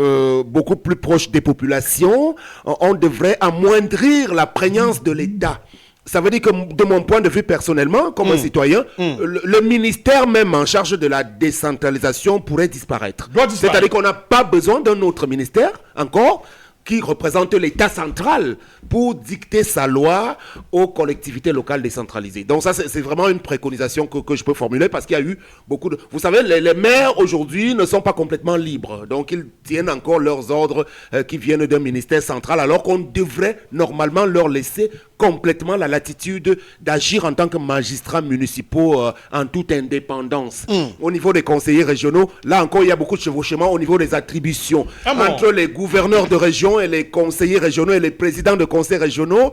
beaucoup plus proche des populations, on devrait amoindrir la prégnance de l'État. Ça veut dire que de mon point de vue personnellement, comme un citoyen, le ministère même en charge de la décentralisation pourrait disparaître. C'est-à-dire qu'on n'a pas besoin d'un autre ministère encore qui représente l'État central pour dicter sa loi aux collectivités locales décentralisées. Donc ça, c'est vraiment une préconisation que je peux formuler parce qu'il y a eu beaucoup de... Vous savez, les maires aujourd'hui ne sont pas complètement libres. Donc ils tiennent encore leurs ordres qui viennent d'un ministère central alors qu'on devrait normalement leur laisser complètement la latitude d'agir en tant que magistrats municipaux en toute indépendance. Au niveau des conseillers régionaux, là encore, il y a beaucoup de chevauchements au niveau des attributions entre les gouverneurs de région et les conseillers régionaux et les présidents de conseils régionaux.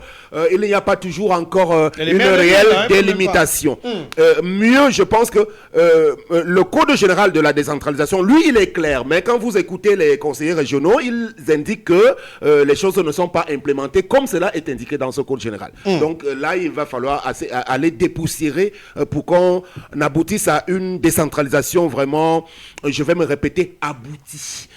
Il n'y a pas toujours encore une réelle délimitation. Mieux, je pense que le code général de la décentralisation, lui, il est clair. Mais quand vous écoutez les conseillers régionaux, ils indiquent que les choses ne sont pas implémentées comme cela est indiqué dans ce code général. Donc là, il va falloir aller dépoussiérer pour qu'on aboutisse à une décentralisation vraiment, je vais me répéter, aboutie.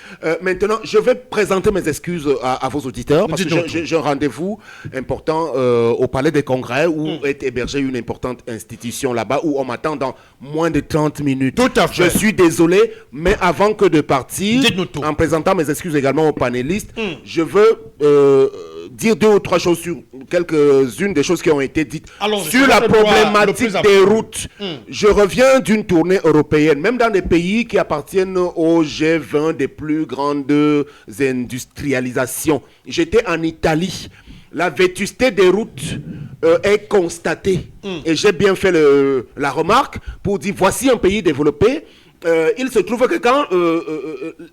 Maintenant, je vais présenter mes excuses à vos auditeurs parce que j'ai un rendez-vous important au Palais des Congrès où est hébergée une importante institution là-bas où on m'attend dans moins de 30 minutes. Tout à fait. Je suis désolé, mais avant que de partir, en présentant mes excuses également aux panélistes, je veux dire 2 ou 3 choses sur quelques-unes des choses qui ont été dites. Sur la problématique des routes, je reviens d'une tournée européenne, même dans des pays qui appartiennent au G20 des plus grandes industrialisations. J'étais en Italie. La vétusté des routes est constatée. Et j'ai bien fait la remarque pour dire, voici un pays développé il se trouve que quand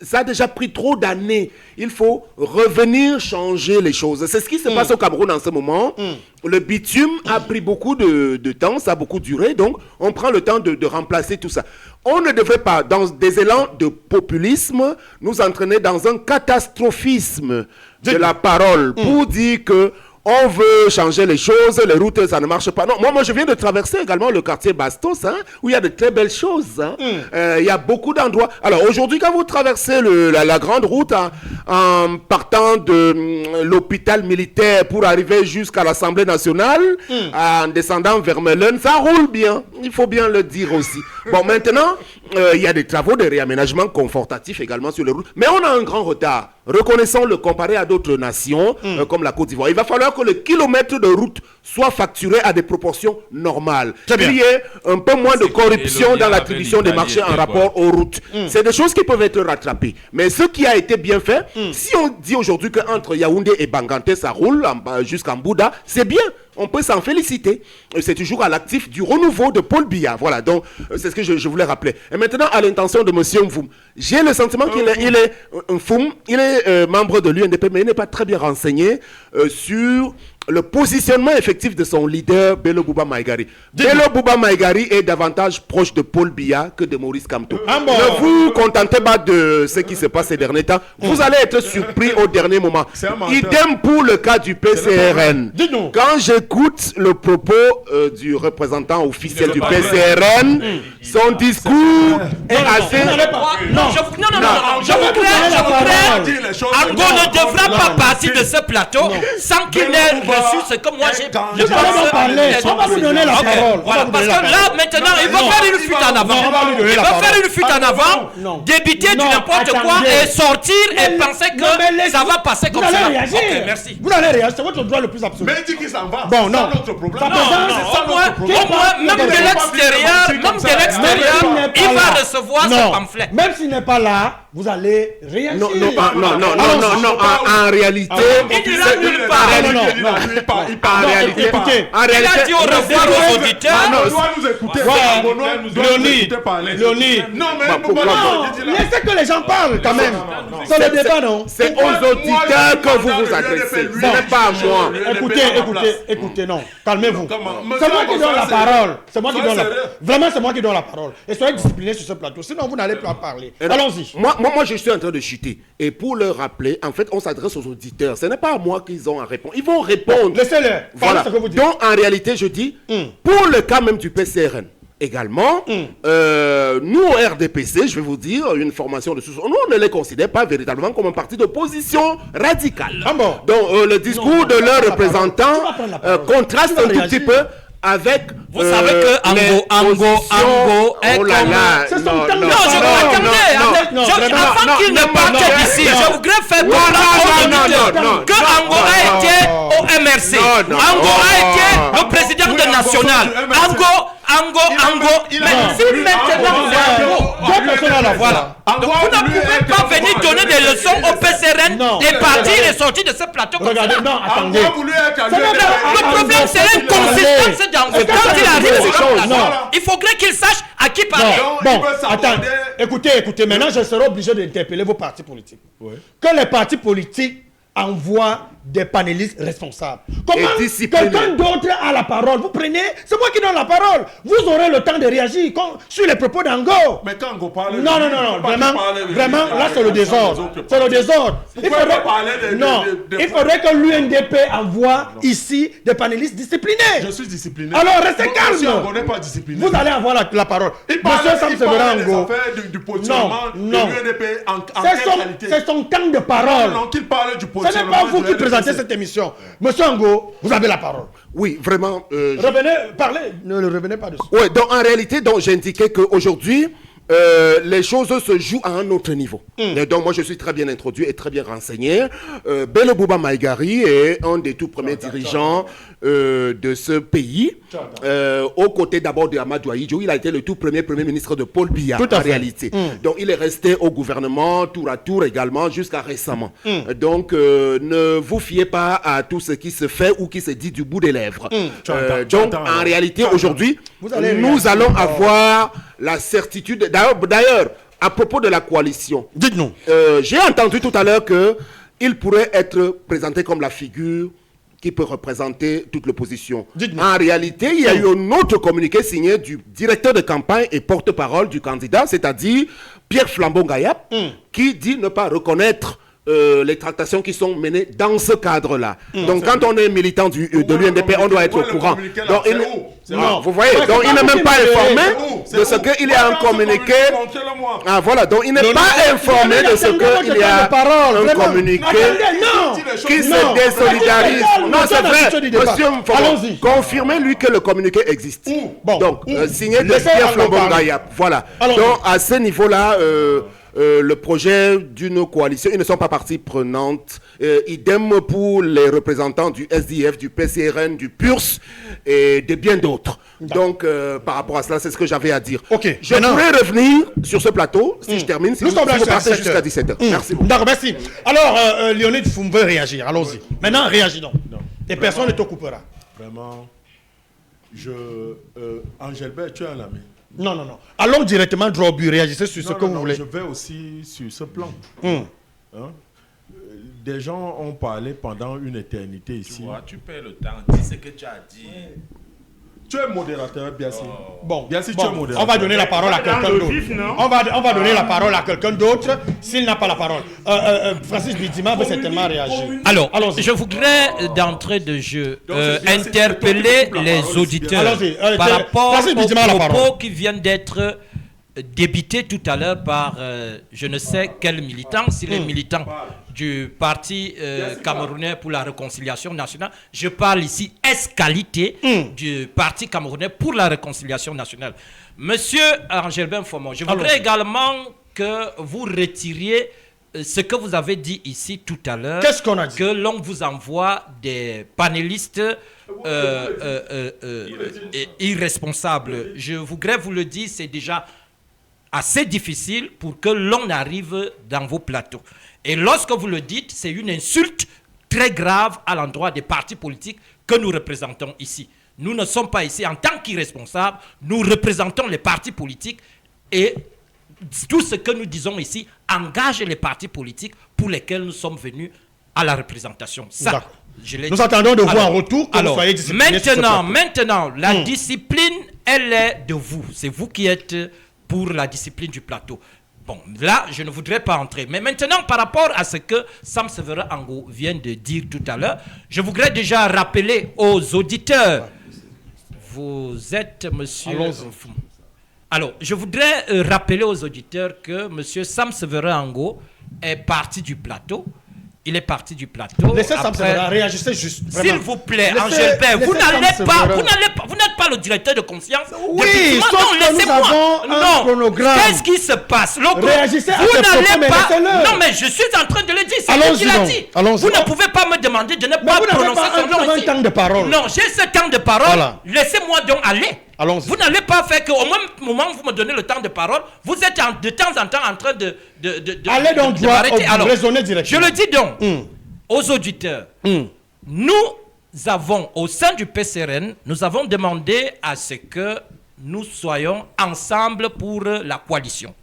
ça a déjà pris trop d'années, il faut revenir changer les choses. C'est ce qui se passe au Cameroun en ce moment. Le bitume a pris beaucoup de temps, ça a beaucoup duré, donc on prend le temps de remplacer tout ça. On ne devrait pas, dans des élans de populisme, nous entraîner dans un catastrophisme de la parole pour dire que on veut changer les choses, les routes, ça ne marche pas. Non, moi je viens de traverser également le quartier Bastos, où il y a de très belles choses. Il y a beaucoup d'endroits. Alors aujourd'hui, quand vous traversez la grande route en partant de l'hôpital militaire pour arriver jusqu'à l'Assemblée nationale, en descendant vers Melun, ça roule bien. Il faut bien le dire aussi. Bon, maintenant, il y a des travaux de réaménagement confortatif également sur les routes. Mais on a un grand retard. Reconnaissons-le comparé à d'autres nations, comme la Côte d'Ivoire. Il va falloir que le kilomètre de route soit facturé à des proportions normales. Qu'il y ait un peu moins de corruption dans l'attribution des marchés en rapport aux routes. C'est des choses qui peuvent être rattrapées. Mais ce qui a été bien fait, si on dit aujourd'hui qu'entre Yaoundé et Banganté, ça roule jusqu'en Bouddha, c'est bien. On peut s'en féliciter. C'est toujours à l'actif du renouveau de Paul Biya. Voilà, donc c'est ce que je voulais rappeler. Et maintenant, à l'intention de M. Mvoum, j'ai le sentiment qu'il est Mvoum, il est membre de l'UNDP, mais il n'est pas très bien renseigné sur le positionnement effectif de son leader, Bello Bouba Maïgari. Bello Bouba Maïgari est davantage proche de Paul Biya que de Maurice Kamto. Ne vous contentez pas de ce qui se passe ces derniers temps. Vous allez être surpris au dernier moment. Idem pour le cas du PCRN. Quand j'écoute le propos du représentant officiel du PCRN, son discours est assez... Non, je vous crée. Ango ne devra pas partir de ce plateau sans qu'il n'ait reçu ce que moi j'ai. On va lui donner la parole. Voilà, parce que là, maintenant, il va faire une fuite en avant. Il va faire une fuite en avant, débiter du n'importe quoi et sortir et penser que ça va passer comme ça. Ok, merci. Vous allez réagir, c'est votre droit le plus absolu. Mais il dit qu'il s'en va. Bon, non. C'est notre problème. Au moins, même de l'extérieur, il va recevoir ce pamphlet. Même s'il n'est pas là, vous allez réagir. Non, en réalité, il n'ira nulle part. Il a dit au revoir aux auditeurs. On doit nous écouter. Léonie. Non, mais laissez que les gens parlent quand même. C'est le débat, non? C'est aux auditeurs que vous vous adressez. Ce n'est pas à moi. Écoutez, non. Calmez-vous. C'est moi qui donne la parole. Vraiment, c'est moi qui donne la parole. Et soyez disciplinés sur ce plateau. Sinon, vous n'allez plus en parler. Allons-y. Moi, je suis en train de chuter. Et pour leur rappeler, en fait, on s'adresse aux auditeurs. Ce n'est pas à moi qu'ils ont à répondre. Ils vont répondre. Laissez-le. Voilà. Donc, en réalité, je dis, pour le cas même du PCRN, également, nous au RDPC, je vais vous dire, une formation de sous-sol, nous on ne les considère pas véritablement comme un parti d'opposition radicale. Donc le discours de leurs représentants contraste un tout petit peu avec vous savez que Ango est comme... Avant qu'il ne parte d'ici, je voudrais faire comprendre que Ango a été au MRC. Ango a été le président de National. Ango, mais si maintenant c'est Ango, voilà. Donc vous ne pouvez pas venir donner des leçons au PCRN et partir et sortir de ce plateau. Regardez, non, attendez. Le problème c'est l'inconsistance d'Ango. Quand il arrive sur le plateau, il faudrait qu'il sache à qui parler. Bon, attendez. Écoutez, maintenant je serai obligé d'interpeller vos partis politiques. Que les partis politiques envoient des panélistes responsables. Comment quelqu'un d'autre a la parole? Vous prenez, c'est moi qui donne la parole. Vous aurez le temps de réagir sur les propos d'Ango. Mais quand Ango parle... Non, vraiment, là c'est le désordre. C'est le désordre. Il faudrait que l'UNDP envoie ici des panélistes disciplinés. Je suis discipliné. Alors restez calme. Si Ango n'est pas discipliné. Vous allez avoir la parole. Monsieur Sam Severa Ango. Du positionnement de l'UNDP en quelle qualité? C'est son temps de parole. Non, qu'il parle du positionnement. Ce n'est pas vous qui présentez cette émission. Monsieur Ango, vous avez la parole. Oui, vraiment. Revenez, parlez, ne revenez pas dessus. Oui, donc en réalité, j'indiquais qu'aujourd'hui, les choses se jouent à un autre niveau. Et donc moi je suis très bien introduit et très bien renseigné. Bello Bouba Maïgari est un des tout premiers dirigeants de ce pays, aux côtés d'abord de Amadou Ahidjo. Il a été le tout premier ministre de Paul Biya, en réalité. Donc, il est resté au gouvernement, tour à tour également, jusqu'à récemment. Donc, ne vous fiez pas à tout ce qui se fait ou qui se dit du bout des lèvres. Donc, en réalité, aujourd'hui, nous allons avoir la certitude... D'ailleurs, à propos de la coalition, dites-nous. J'ai entendu tout à l'heure qu'il pourrait être présenté comme la figure qui peut représenter toute l'opposition. En réalité, il y a eu un autre communiqué signé du directeur de campagne et porte-parole du candidat, c'est-à-dire Pierre Flambon-Gayap, qui dit ne pas reconnaître les tractations qui sont menées dans ce cadre-là. Donc, quand on est militant de l'UNDP, on doit être au courant. Donc, vous voyez, donc il n'est même pas informé de ce qu'il y a un communiqué. Ah, voilà, donc il n'est pas informé de ce qu'il y a un communiqué qui se désolidarise. Non, c'est vrai, monsieur, confirmez-lui que le communiqué existe. Donc, signé de Pierre Flambon-Gayap. Voilà. Donc, à ce niveau-là, le projet d'une coalition, ils ne sont pas partie prenante. Idem pour les représentants du SDF, du PCRN, du PURS et de bien d'autres. Donc, par rapport à cela, c'est ce que j'avais à dire. Je pourrais revenir sur ce plateau, si je termine, si vous partez jusqu'à 17h. Merci beaucoup. D'accord, merci. Alors, Léonide Foum veut réagir. Allons-y. Maintenant, réagis donc. Et personne ne te coupera. Vraiment, Angelbert, tu es un ami. Non. Allons directement droit au but. Réagissez sur ce que vous voulez. Je vais aussi sur ce plan. Des gens ont parlé pendant une éternité ici. Tu perds le temps. Dis ce que tu as dit. Tu es modérateur, Biassi. Biassi, tu es modérateur. On va donner la parole à quelqu'un d'autre. On va donner la parole à quelqu'un d'autre s'il n'a pas la parole. Francis Bidima veut certainement réagir. Alors, je voudrais d'entrée de jeu interpeller les auditeurs par rapport aux propos qui viennent d'être débités tout à l'heure par je ne sais quel militant, si les militants du Parti camerounais pour la réconciliation nationale. Je parle ici escalité du Parti camerounais pour la réconciliation nationale. Monsieur Angelbert Fomon, je voudrais également que vous retiriez ce que vous avez dit ici tout à l'heure. Qu'est-ce qu'on a dit? Que l'on vous envoie des panélistes irresponsables. Je voudrais vous le dire, c'est déjà assez difficile pour que l'on arrive dans vos plateaux. Et lorsque vous le dites, c'est une insulte très grave à l'endroit des partis politiques que nous représentons ici. Nous ne sommes pas ici en tant qu'irresponsables, nous représentons les partis politiques et tout ce que nous disons ici engage les partis politiques pour lesquels nous sommes venus à la représentation. Ça, nous attendons de vous en retour que vous soyez disciplinés. Maintenant, la discipline, elle est de vous. C'est vous qui êtes pour la discipline du plateau. Bon, là, je ne voudrais pas entrer. Mais maintenant, par rapport à ce que Sam Severa Ango vient de dire tout à l'heure, je voudrais déjà rappeler aux auditeurs. Vous êtes monsieur... Alors, je voudrais rappeler aux auditeurs que monsieur Sam Severa Ango est parti du plateau. Il est parti du plateau. Laissez Sam Severa, réagissez juste. S'il vous plaît, Angelbert, vous n'êtes pas le directeur de conscience. Oui, laissez-moi. Non, qu'est-ce qui se passe? Réagissez à ce propos, mais laissez-le. Non, mais je suis en train de le dire. C'est lui qui l'a dit. Vous ne pouvez pas me demander de ne pas prononcer son nom ici. Temps de parole. Non, j'ai ce temps de parole. Laissez-moi donc aller. Vous n'allez pas faire qu'au même moment où vous me donnez le temps de parole, vous êtes de temps en temps en train de allez donc droit, raisonner directement. Je le dis donc aux auditeurs. Nous avons, au sein du PCRN, nous avons demandé à ce que nous soyons ensemble pour la coalition.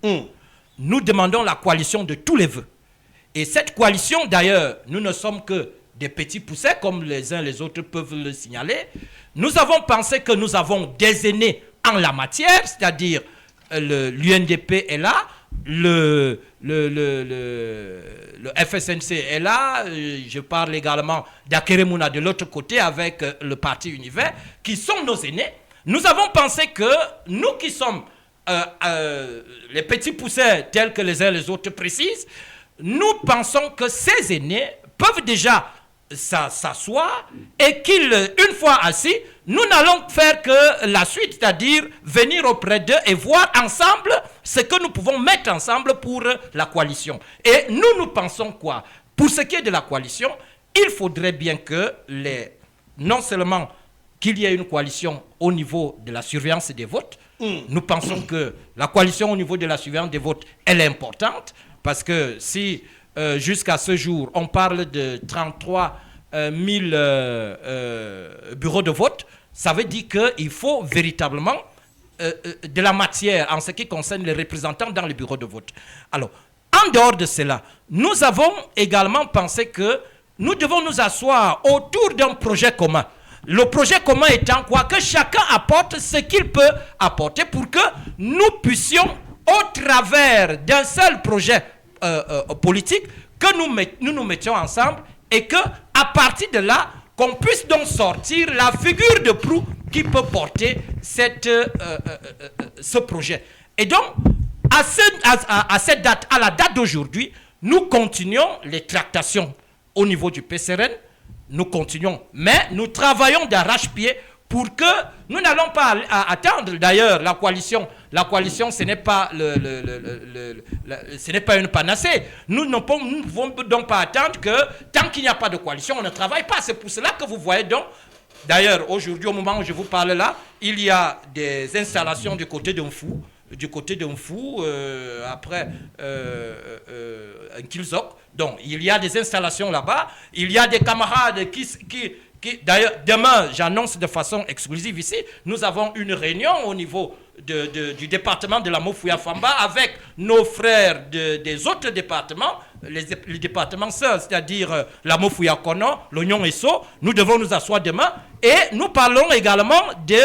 Nous demandons la coalition de tous les vœux. Et cette coalition, d'ailleurs, nous ne sommes que des petits poussets, comme les uns les autres peuvent le signaler. Nous avons pensé que nous avons des aînés en la matière, c'est-à-dire l'UNDP est là, le FSNC est là, je parle également d'Akeremouna de l'autre côté avec le parti Univers, qui sont nos aînés. Nous avons pensé que nous qui sommes les petits poussets tels que les uns les autres précisent, nous pensons que ces aînés peuvent déjà s'asseoir et qu'ils, une fois assis, nous n'allons faire que la suite, c'est-à-dire venir auprès d'eux et voir ensemble ce que nous pouvons mettre ensemble pour la coalition. Et nous pensons quoi? Pour ce qui est de la coalition, il faudrait bien que les non seulement qu'il y ait une coalition au niveau de la surveillance des votes. Nous pensons que la coalition au niveau de la surveillance des votes, elle est importante, parce que si jusqu'à ce jour, on parle de 33 000 bureaux de vote, ça veut dire qu'il faut véritablement de la matière en ce qui concerne les représentants dans les bureaux de vote. Alors, en dehors de cela, nous avons également pensé que nous devons nous asseoir autour d'un projet commun. Le projet commun étant quoi? Que chacun apporte ce qu'il peut apporter pour que nous puissions, au travers d'un seul projet politique, que nous nous mettions ensemble et que, à partir de là, qu'on puisse donc sortir la figure de proue qui peut porter ce projet. Et donc, à cette date, à la date d'aujourd'hui, nous continuons les tractations au niveau du PCRN. Nous continuons, mais nous travaillons d'arrache-pied pour que nous n'allons pas attendre. D'ailleurs, la coalition, ce n'est pas ce n'est pas une panacée. Nous ne pouvons donc pas attendre que tant qu'il n'y a pas de coalition, on ne travaille pas. C'est pour cela que vous voyez donc. D'ailleurs, aujourd'hui, au moment où je vous parle là, il y a des installations du côté d'un fou. Après un Kilzok. Donc, il y a des installations là-bas. Il y a des camarades qui d'ailleurs, demain, j'annonce de façon exclusive ici, nous avons une réunion au niveau du département de la Mofouya-Famba avec nos frères des autres départements, les départements seuls, c'est-à-dire la Mofouya-Kono, l'Oignon et So. Nous devons nous asseoir demain et nous parlons également de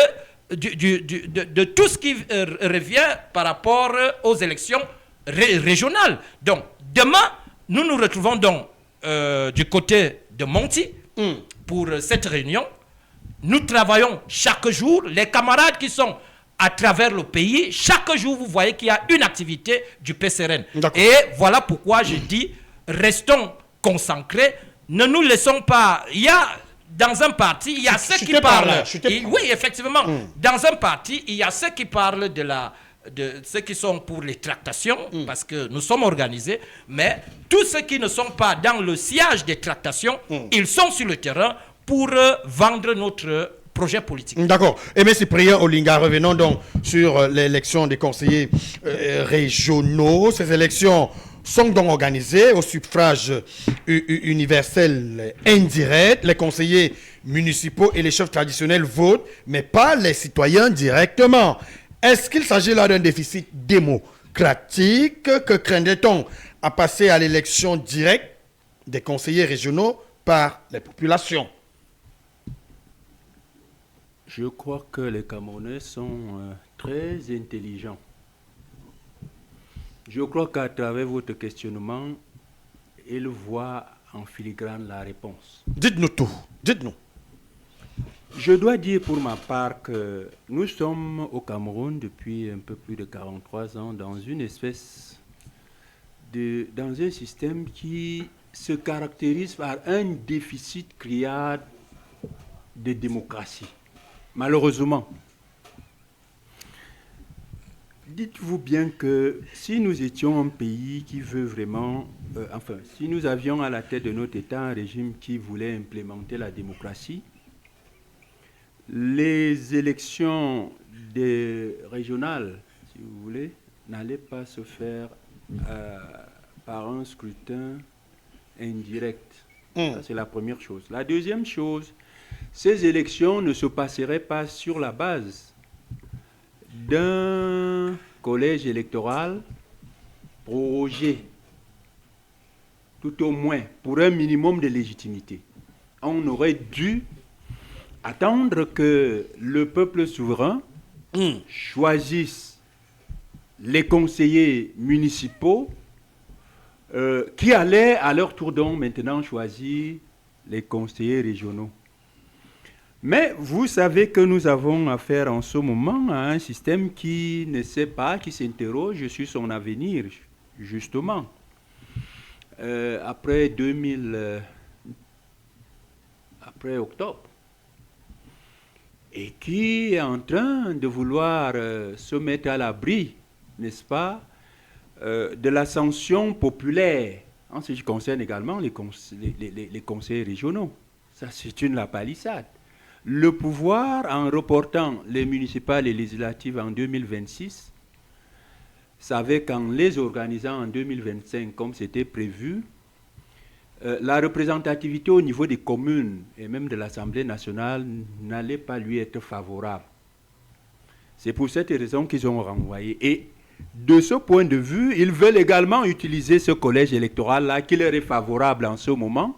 tout ce qui revient par rapport aux élections régionales. Donc, demain, nous nous retrouvons donc du côté de Monti pour cette réunion. Nous travaillons chaque jour. Les camarades qui sont à travers le pays, chaque jour, vous voyez qu'il y a une activité du PCRN. Et voilà pourquoi je dis, restons concentrés, ne nous laissons pas... Il y a... Dans un parti, il y a ceux qui parlent. Oui, effectivement. Dans un parti, il y a ceux qui parlent de ceux qui sont pour les tractations, parce que nous sommes organisés, mais tous ceux qui ne sont pas dans le sillage des tractations, ils sont sur le terrain pour vendre notre projet politique. D'accord. Et M. Cyprien Olinga, revenons donc sur l'élection des conseillers régionaux. Ces élections sont donc organisées au suffrage universel indirect. Les conseillers municipaux et les chefs traditionnels votent, mais pas les citoyens directement. Est-ce qu'il s'agit là d'un déficit démocratique? Que craindrait-on à passer à l'élection directe des conseillers régionaux par les populations? Je crois que les Camerounais sont très intelligents. Je crois qu'à travers votre questionnement, ils voient en filigrane la réponse. Dites-nous tout, dites-nous. Je dois dire pour ma part que nous sommes au Cameroun depuis un peu plus de 43 ans dans une espèce dans un système qui se caractérise par un déficit criard de démocratie. Malheureusement. Dites-vous bien que si nous étions un pays qui veut vraiment, si nous avions à la tête de notre État un régime qui voulait implémenter la démocratie, les élections régionales, si vous voulez, n'allaient pas se faire par un scrutin indirect. Ça, c'est la première chose. La deuxième chose, ces élections ne se passeraient pas sur la base d'un collège électoral prorogé, tout au moins pour un minimum de légitimité. On aurait dû attendre que le peuple souverain choisisse les conseillers municipaux qui allaient à leur tour donc maintenant choisir les conseillers régionaux. Mais vous savez que nous avons affaire en ce moment à un système qui ne sait pas, qui s'interroge sur son avenir, justement. Après octobre. Et qui est en train de vouloir se mettre à l'abri, n'est-ce pas, de l'ascension populaire, en ce qui concerne également les conseils régionaux. Ça, c'est la palissade. le pouvoir, en reportant les municipales et législatives en 2026, savait qu'en les organisant en 2025, comme c'était prévu, la représentativité au niveau des communes et même de l'Assemblée nationale n'allait pas lui être favorable. C'est pour cette raison qu'ils ont renvoyé. Et de ce point de vue, ils veulent également utiliser ce collège électoral-là qui leur est favorable en ce moment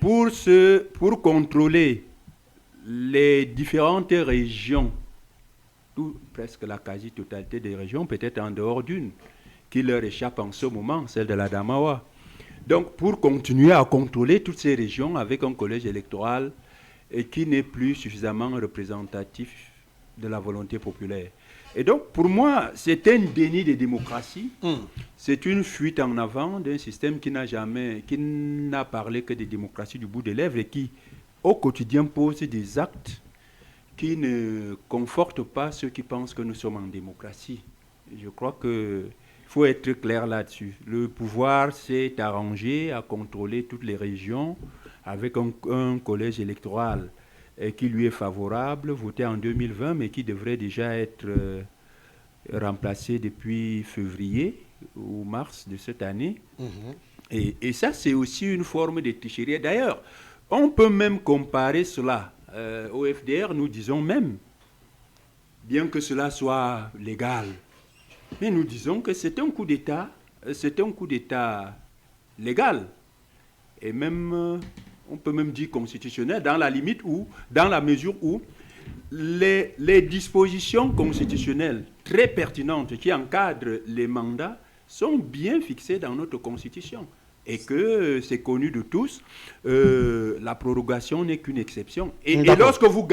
pour contrôler les différentes régions, presque la quasi-totalité des régions, peut-être en dehors d'une, qui leur échappe en ce moment, celle de la Damawa. Donc, pour continuer à contrôler toutes ces régions avec un collège électoral qui n'est plus suffisamment représentatif de la volonté populaire. Et donc, pour moi, c'est un déni de démocratie. C'est une fuite en avant d'un système qui n'a parlé que de démocratie du bout des lèvres et qui, au quotidien, pose des actes qui ne confortent pas ceux qui pensent que nous sommes en démocratie. Je crois qu'il faut être clair là-dessus. Le pouvoir s'est arrangé à contrôler toutes les régions avec un collège électoral qui lui est favorable, voté en 2020, mais qui devrait déjà être remplacé depuis février ou mars de cette année. Et ça, c'est aussi une forme de tricherie. D'ailleurs, on peut même comparer cela au FDR, nous disons même, bien que cela soit légal, mais nous disons que c'est un coup d'État, légal, et même, on peut même dire constitutionnel, dans la mesure où les dispositions constitutionnelles très pertinentes qui encadrent les mandats sont bien fixées dans notre Constitution. Et que c'est connu de tous, la prorogation n'est qu'une exception. Et lorsque vous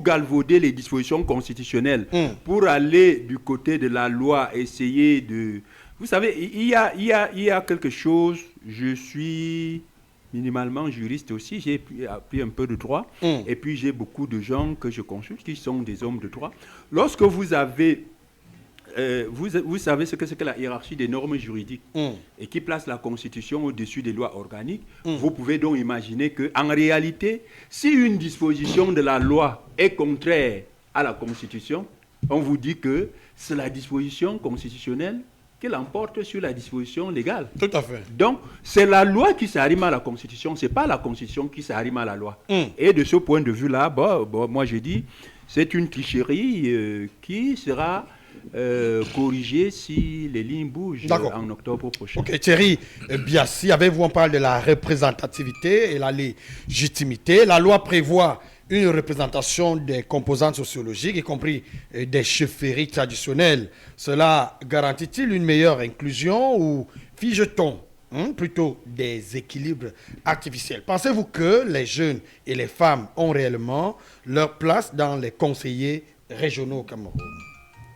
galvaudez les dispositions constitutionnelles pour aller du côté de la loi, essayer de... Vous savez, il y a quelque chose, je suis minimalement juriste aussi, j'ai appris un peu de droit, et puis j'ai beaucoup de gens que je consulte qui sont des hommes de droit. Lorsque vous avez... vous savez ce que c'est que la hiérarchie des normes juridiques et qui place la Constitution au-dessus des lois organiques. Vous pouvez donc imaginer qu'en réalité, si une disposition de la loi est contraire à la Constitution, on vous dit que c'est la disposition constitutionnelle qui l'emporte sur la disposition légale. Tout à fait. Donc, c'est la loi qui s'arrime à la Constitution, ce n'est pas la Constitution qui s'arrime à la loi. Et de ce point de vue-là, moi je dis, c'est une tricherie qui sera... corriger si les lignes bougent en octobre prochain. Ok, Thierry Biassi, avec vous on parle de la représentativité et la légitimité. La loi prévoit une représentation des composantes sociologiques, y compris des chefferies traditionnelles. Cela garantit-il une meilleure inclusion ou fige-t-on plutôt des équilibres artificiels? Pensez-vous que les jeunes et les femmes ont réellement leur place dans les conseillers régionaux au Cameroun?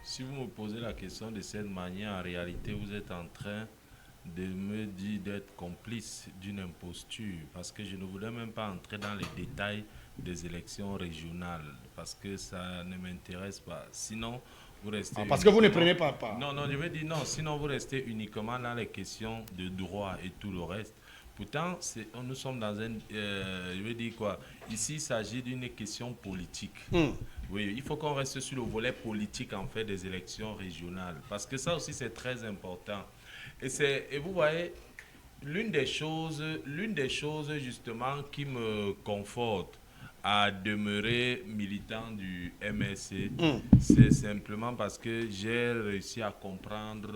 Si vous me posez la question de cette manière, en réalité, vous êtes en train de me dire d'être complice d'une imposture, parce que je ne voudrais même pas entrer dans les détails des élections régionales, parce que ça ne m'intéresse pas. Sinon, vous restez... parce que vous ne prenez pas part. Non, je veux dire non, sinon vous restez uniquement dans les questions de droit et tout le reste. Pourtant, nous sommes dans un... je veux dire quoi? Ici, il s'agit d'une question politique. Oui, il faut qu'on reste sur le volet politique, en fait, des élections régionales. Parce que ça aussi, c'est très important. Et vous voyez, l'une des choses, justement, qui me conforte à demeurer militant du MSC, c'est simplement parce que j'ai réussi à comprendre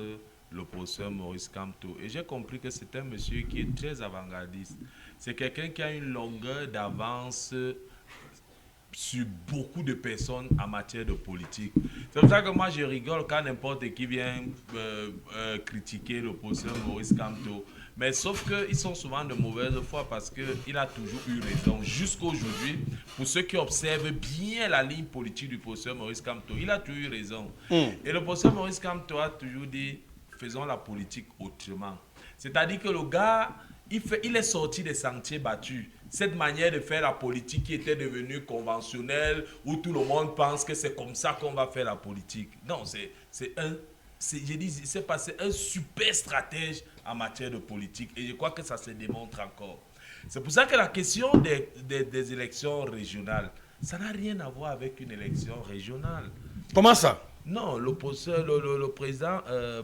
le professeur Maurice Kamto. Et j'ai compris que c'est un monsieur qui est très avant-gardiste. C'est quelqu'un qui a une longueur d'avance sur beaucoup de personnes en matière de politique. C'est pour ça que moi je rigole quand n'importe qui vient critiquer le professeur Maurice Kamto. Mais sauf qu'ils sont souvent de mauvaise foi parce qu'il a toujours eu raison. Jusqu'à aujourd'hui, pour ceux qui observent bien la ligne politique du professeur Maurice Kamto, il a toujours eu raison. Et le professeur Maurice Kamto a toujours dit, faisons la politique autrement. C'est-à-dire que le gars, il est sorti des sentiers battus. Cette manière de faire la politique qui était devenue conventionnelle, où tout le monde pense que c'est comme ça qu'on va faire la politique. Non, c'est un super stratège en matière de politique. Et je crois que ça se démontre encore. C'est pour ça que la question des élections régionales, ça n'a rien à voir avec une élection régionale. Comment ça? Non, le président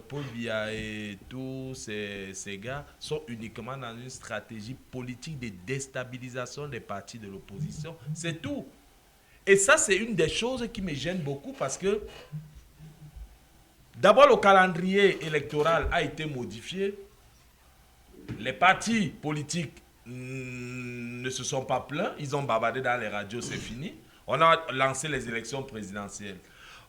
Paul Biya et tous ces gars sont uniquement dans une stratégie politique de déstabilisation des partis de l'opposition. C'est tout. Et ça, c'est une des choses qui me gêne beaucoup parce que d'abord, le calendrier électoral a été modifié. Les partis politiques ne se sont pas plaints. Ils ont bavardé dans les radios, c'est fini. On a lancé les élections présidentielles.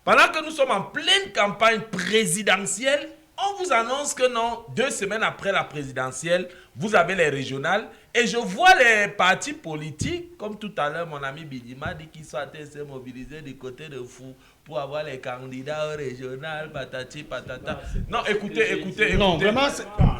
Pendant que nous sommes en pleine campagne présidentielle, on vous annonce que non, 2 semaines après la présidentielle, vous avez les régionales. Et je vois les partis politiques, comme tout à l'heure, mon ami Bidima dit qu'ils sont en train de se mobiliser du côté de Fou pour avoir les candidats régionales, patati, patata. Non, écoutez. Non, vraiment,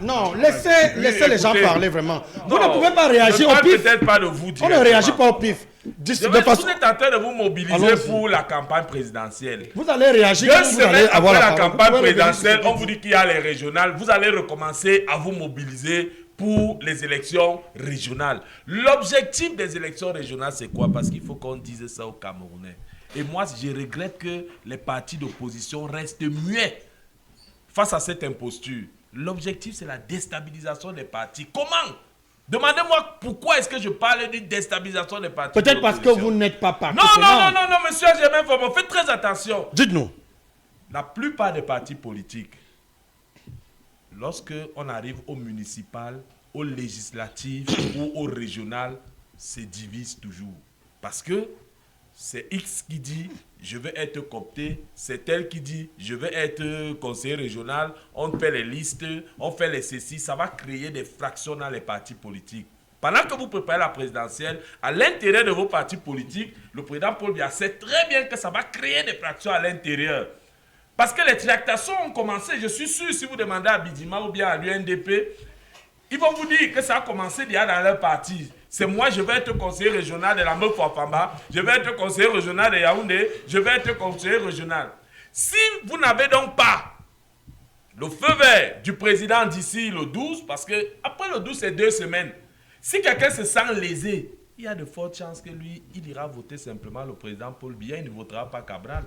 non, laissez les gens parler, vraiment. Vous ne pouvez pas réagir au pif. Peut-être pas de vous On ne réagit pas au pif. Vous êtes en train de vous mobiliser pour la campagne présidentielle. Vous allez réagir. 2 semaines après la campagne présidentielle, on vous dit qu'il y a les régionales. Vous allez recommencer à vous mobiliser pour les élections régionales. L'objectif des élections régionales, c'est quoi? Parce qu'il faut qu'on dise ça aux Camerounais. Et moi, je regrette que les partis d'opposition restent muets face à cette imposture. L'objectif, c'est la déstabilisation des partis. Comment? Demandez-moi pourquoi est-ce que je parle d'une déstabilisation des partis. Peut-être parce que vous n'êtes pas parti. Non, monsieur Germain Fomon, faites très attention. Dites-nous. La plupart des partis politiques, lorsque on arrive au municipal, au législatif ou au régional, se divisent toujours. Parce que c'est X qui dit je veux être coopté, c'est elle qui dit je veux être conseiller régional, on fait les listes, on fait les ceci, ça va créer des fractions dans les partis politiques. Pendant que vous préparez la présidentielle, à l'intérieur de vos partis politiques, le président Paul Biya sait très bien que ça va créer des fractions à l'intérieur. Parce que les tractations ont commencé, je suis sûr, si vous demandez à Bidima ou bien à l'UNDP, ils vont vous dire que ça a commencé déjà dans leur parti. C'est moi, je vais être conseiller régional de la Meufouafamba, je vais être conseiller régional de Yaoundé, je vais être conseiller régional. Si vous n'avez donc pas le feu vert du président d'ici le 12, parce que après le 12, c'est 2 semaines, si quelqu'un se sent lésé, il y a de fortes chances que lui, il ira voter simplement le président Paul Biya, il ne votera pas Cabral.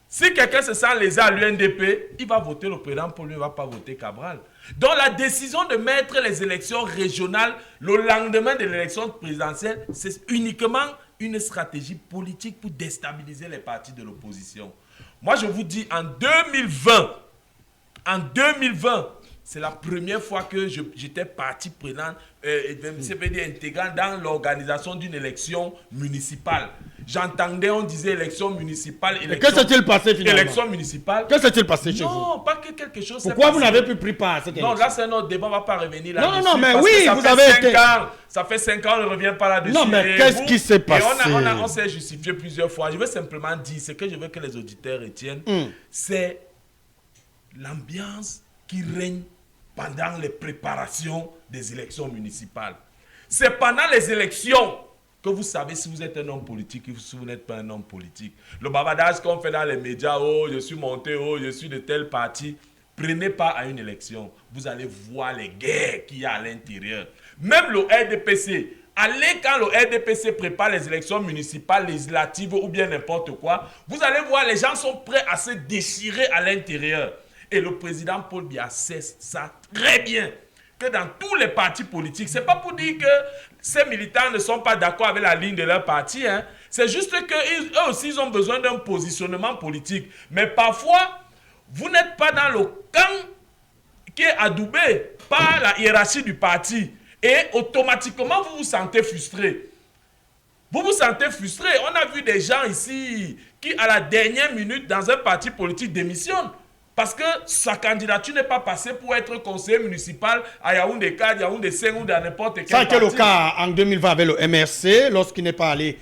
Si quelqu'un se sent lésé à l'UNDP, il va voter le président Paul Biya, il ne va pas voter Cabral. Donc la décision de mettre les élections régionales le lendemain de l'élection présidentielle, c'est uniquement une stratégie politique pour déstabiliser les partis de l'opposition. Moi, je vous dis, en 2020, c'est la première fois que j'étais partie prenante, intégrant dans l'organisation d'une élection municipale. J'entendais, on disait élection municipale. Que s'est-il passé finalement? Élection municipale. Que s'est-il passé chez vous? Non, pas que quelque chose. Pourquoi vous n'avez plus pris part à cette élection? Non, là c'est un autre débat, on ne va pas revenir là-dessus. Non, mais oui, vous avez été... Ça fait 5 ans, on ne revient pas là-dessus. Non, mais qu'est-ce qui s'est passé? On s'est justifié plusieurs fois. Je veux simplement dire, ce que je veux que les auditeurs retiennent, c'est l'ambiance qui règne pendant les préparations des élections municipales. C'est pendant les élections que vous savez si vous êtes un homme politique ou si vous n'êtes pas un homme politique. Le bavardage qu'on fait dans les médias, oh, je suis monté, oh, je suis de tel parti. Prenez pas à une élection. Vous allez voir les guerres qu'il y a à l'intérieur. Même le RDPC, allez quand le RDPC prépare les élections municipales, législatives ou bien n'importe quoi, vous allez voir les gens sont prêts à se déchirer à l'intérieur. Et le président Paul Biya sait ça très bien, que dans tous les partis politiques, ce n'est pas pour dire que ces militants ne sont pas d'accord avec la ligne de leur parti, hein. C'est juste qu'eux aussi, ils ont besoin d'un positionnement politique. Mais parfois, vous n'êtes pas dans le camp qui est adoubé par la hiérarchie du parti. Et automatiquement, vous vous sentez frustré. Vous vous sentez frustré. On a vu des gens ici qui, à la dernière minute, dans un parti politique, démissionnent. Parce que sa candidature n'est pas passée pour être conseiller municipal à Yaoundé 4, Yaoundé 5 ou dans n'importe quel parti. Ça a été le cas en 2020 avec le MRC, lorsqu'il n'est pas allé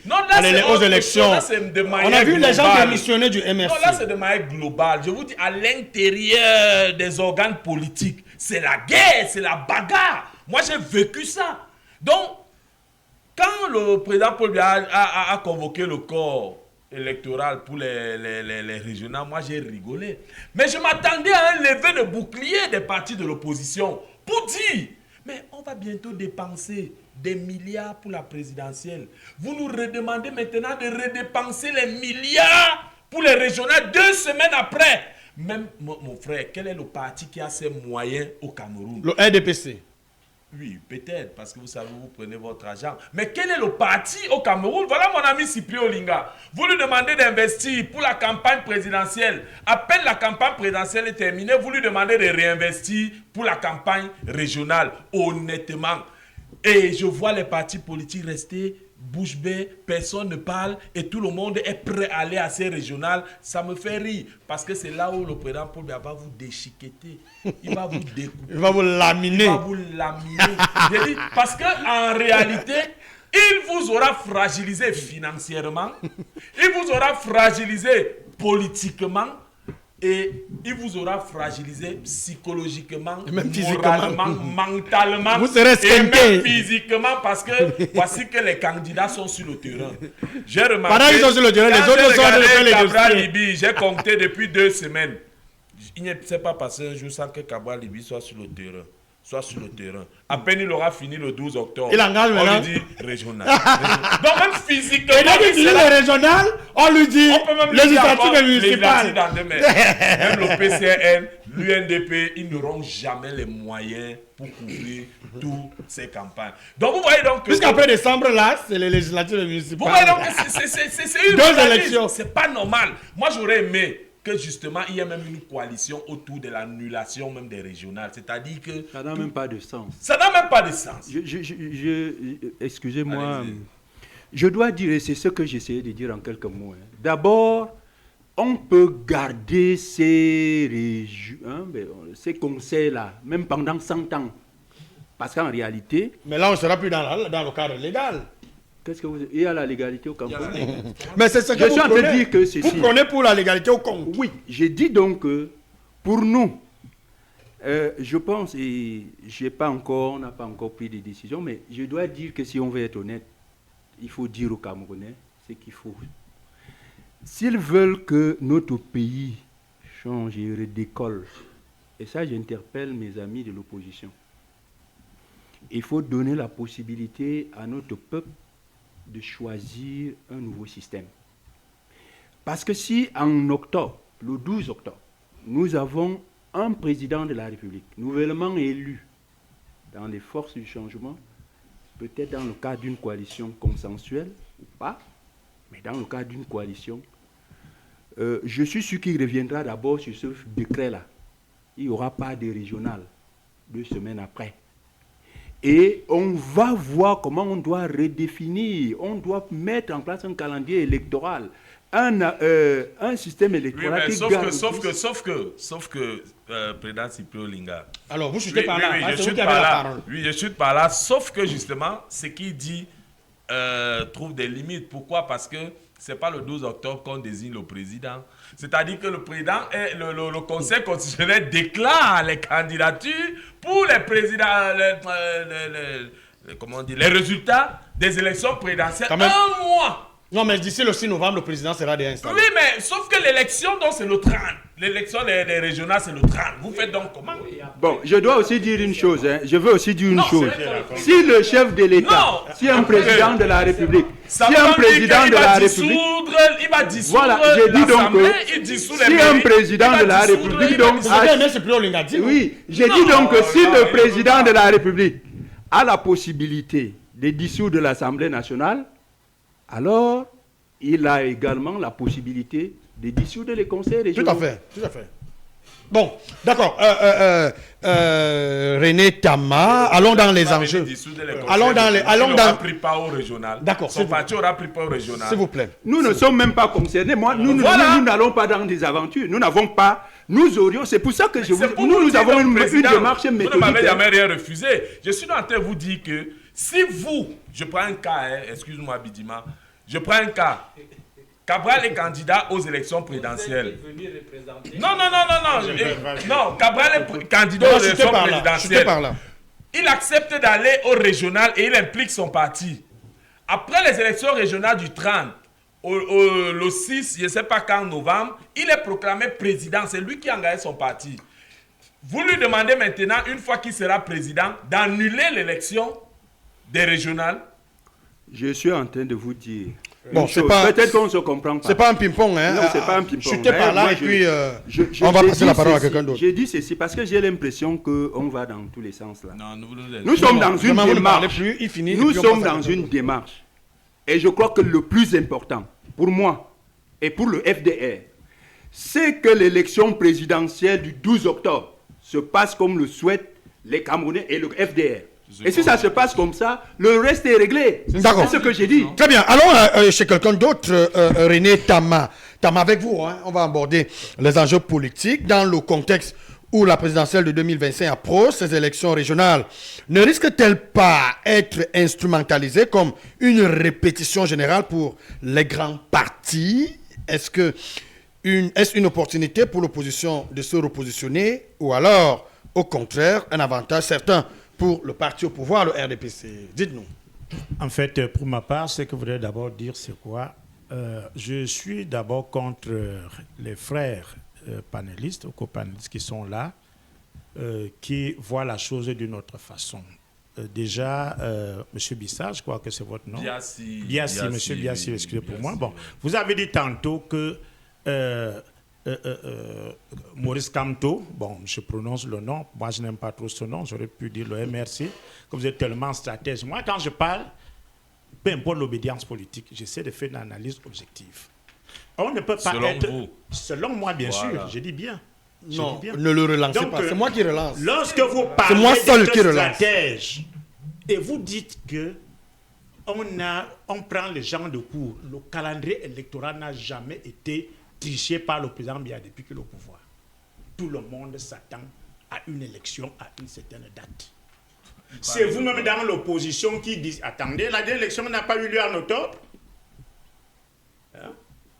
aux élections. Là, on a vu les gens démissionner du MRC. Non, là, c'est de manière globale. Je vous dis, à l'intérieur des organes politiques, c'est la guerre, c'est la bagarre. Moi, j'ai vécu ça. Donc, quand le président Paul Biya a convoqué le corps électoral pour les régionales, moi j'ai rigolé. Mais je m'attendais à un lever de bouclier des partis de l'opposition pour dire, Mais on va bientôt dépenser des milliards pour la présidentielle. Vous nous redemandez maintenant de redépenser les milliards pour les régionales 2 semaines après. Même mon frère, quel est le parti qui a ces moyens au Cameroun? Le RDPC. Oui, peut-être, parce que vous savez, vous prenez votre argent. Mais quel est le parti au Cameroun? Voilà mon ami Cyprien Olinga. Vous lui demandez d'investir pour la campagne présidentielle. À peine la campagne présidentielle est terminée, vous lui demandez de réinvestir pour la campagne régionale. Honnêtement. Et je vois les partis politiques rester bouche bée, personne ne parle et tout le monde est prêt à aller à ces régionales. Ça me fait rire parce que c'est là où le président Paul Biya va vous déchiqueter. Il va vous découper. Il va vous laminer. Il va vous laminer. J'ai dit, parce qu'en réalité, il vous aura fragilisé financièrement, il vous aura fragilisé politiquement et il vous aura fragilisé psychologiquement, même moralement, mentalement, vous serez et même physiquement parce que voici que les candidats sont sur le terrain. J'ai remarqué, pendant qu'ils sont sur le terrain, les autres sont en train de faire les dossiers. Libye, j'ai compté depuis 2 semaines. Il ne s'est pas passé un jour sans que Cabral Libye soit sur le terrain. À peine il aura fini le 12 octobre. Il engage maintenant. On lui dit régional. Donc même physiquement. Et donc il dit le régional, on lui dit législative et municipale. Même le PCN, l'UNDP, ils n'auront jamais les moyens pour couvrir toutes ces campagnes. Donc vous voyez donc que... Puisqu'après décembre là, c'est les législatives et municipales. Vous voyez donc que c'est une 2 élections. C'est pas normal. Moi j'aurais aimé que justement, il y a même une coalition autour de l'annulation même des régionales. C'est-à-dire que... Ça n'a même pas de sens. Ça n'a même pas de sens. Excusez-moi. Je dois dire, et c'est ce que j'essayais de dire en quelques mots. Hein. D'abord, on peut garder ces conseils-là, même pendant 100 ans. Parce qu'en réalité... Mais là, on ne sera plus dans le cadre légal. Qu'est-ce que il y a la légalité au Cameroun. Mais c'est ce que je suis en train de dire que vous prenez pour la légalité au Congo. Oui, j'ai dit donc que pour nous, je pense, et on n'a pas encore pris de décision, mais je dois dire que si on veut être honnête, il faut dire aux Camerounais ce qu'il faut. S'ils veulent que notre pays change et redécolle, et ça j'interpelle mes amis de l'opposition, il faut donner la possibilité à notre peuple de choisir un nouveau système. Parce que si en octobre, le 12 octobre, nous avons un président de la République nouvellement élu dans les forces du changement, peut-être dans le cadre d'une coalition consensuelle ou pas, mais dans le cadre d'une coalition, je suis sûr qu'il reviendra d'abord sur ce décret-là. Il n'y aura pas de régional 2 semaines après. Et on va voir comment on doit redéfinir, on doit mettre en place un calendrier électoral, un système électoral oui, qui sauf que président Cyprien Olinga. Alors vous chutez par là, je chute par là. Oui, je chute par là, sauf que justement, ce qu'il dit trouve des limites. Pourquoi? Parce que c'est pas le 12 octobre qu'on désigne le président. C'est-à-dire que le président et le Conseil constitutionnel déclare les candidatures pour les présidents, les résultats des élections présidentielles. Un mois. Non, mais d'ici le 6 novembre, le président sera déjà installé. Oui, mais sauf que l'élection, donc c'est le 30. L'élection des régionales, c'est le 30. Vous faites donc comment? Bon, je dois aussi dire une chose. Hein. Je veux aussi dire une chose. Si le chef de l'État, si un président de la République, si un président de la République... Il va dissoudre voilà, j'ai dit donc que si un président de la République... Oui, j'ai dit donc que si le président de la République a la possibilité de dissoudre l'Assemblée nationale, alors il a également la possibilité de dissoudre les conseils régionaux. Tout à fait. Bon, d'accord. René Tama, allons dans les enjeux. Allons dans pris pas au régional. D'accord. Son parti aura pris pas au régional. S'il vous plaît. Nous ne sommes même pas concernés. Moi, nous n'allons pas dans des aventures. Nous n'avons pas. Nous aurions. C'est pour ça que nous avons une démarche méthodique. Vous ne m'avez jamais rien refusé. Je suis en train de vous dire que si vous, je prends un cas, excuse-moi Bidima, je prends un cas. Cabral est candidat aux élections présidentielles. Non, Cabral est candidat aux élections présidentielles. Il accepte d'aller au régional et il implique son parti. Après les élections régionales du 30, le 6, je ne sais pas quand, novembre, il est proclamé président. C'est lui qui a engagé son parti. Vous lui demandez maintenant, une fois qu'il sera président, d'annuler l'élection des régionales. Je suis en train de vous dire. Bon, c'est pas... Peut-être qu'on se comprend pas. C'est pas un ping-pong, hein. Non, c'est pas un ping-pong. Chuter par là et puis on va passer la parole à quelqu'un d'autre. J'ai dit ceci parce que j'ai l'impression qu'on va dans tous les sens là. Non, nous sommes dans une démarche. Nous sommes dans une démarche. Et je crois que le plus important pour moi et pour le FDR, c'est que l'élection présidentielle du 12 octobre se passe comme le souhaitent les Camerounais et le FDR. Et si ça se passe comme ça, le reste est réglé. D'accord. C'est ce que j'ai dit. Très bien. Allons chez quelqu'un d'autre, René Tama. Tama, avec vous, hein, on va aborder les enjeux politiques dans le contexte où la présidentielle de 2025 approche. Ces élections régionales ne risquent-elles pas être instrumentalisées comme une répétition générale pour les grands partis? Est-ce une opportunité pour l'opposition de se repositionner ou alors, au contraire, un avantage certain pour le parti au pouvoir, le RDPC? Dites-nous. En fait, pour ma part, ce que je voudrais d'abord dire, c'est quoi? Je suis d'abord contre les frères panélistes ou copanélistes qui sont là, qui voient la chose d'une autre façon. Déjà, M. Bissa, je crois que c'est votre nom. Biassi, M. Biassi, excusez pour moi. Bon, vous avez dit tantôt que Maurice Kamto, bon, je prononce le nom, moi je n'aime pas trop ce nom, j'aurais pu dire le MRC, que vous êtes tellement stratège. Moi, quand je parle, peu importe l'obédience politique, j'essaie de faire une analyse objective. On ne peut pas selon moi, bien sûr, je dis bien. Non, ne le relancez pas, c'est moi qui relance. Lorsque vous parlez de stratège, et vous dites que on prend les gens de court, le calendrier électoral n'a jamais été triché par le président Biya depuis qu'il est au pouvoir. Tout le monde s'attend à une élection à une certaine date. C'est vous-même dans l'opposition qui dites, attendez, la élection n'a pas eu lieu en octobre. Hein?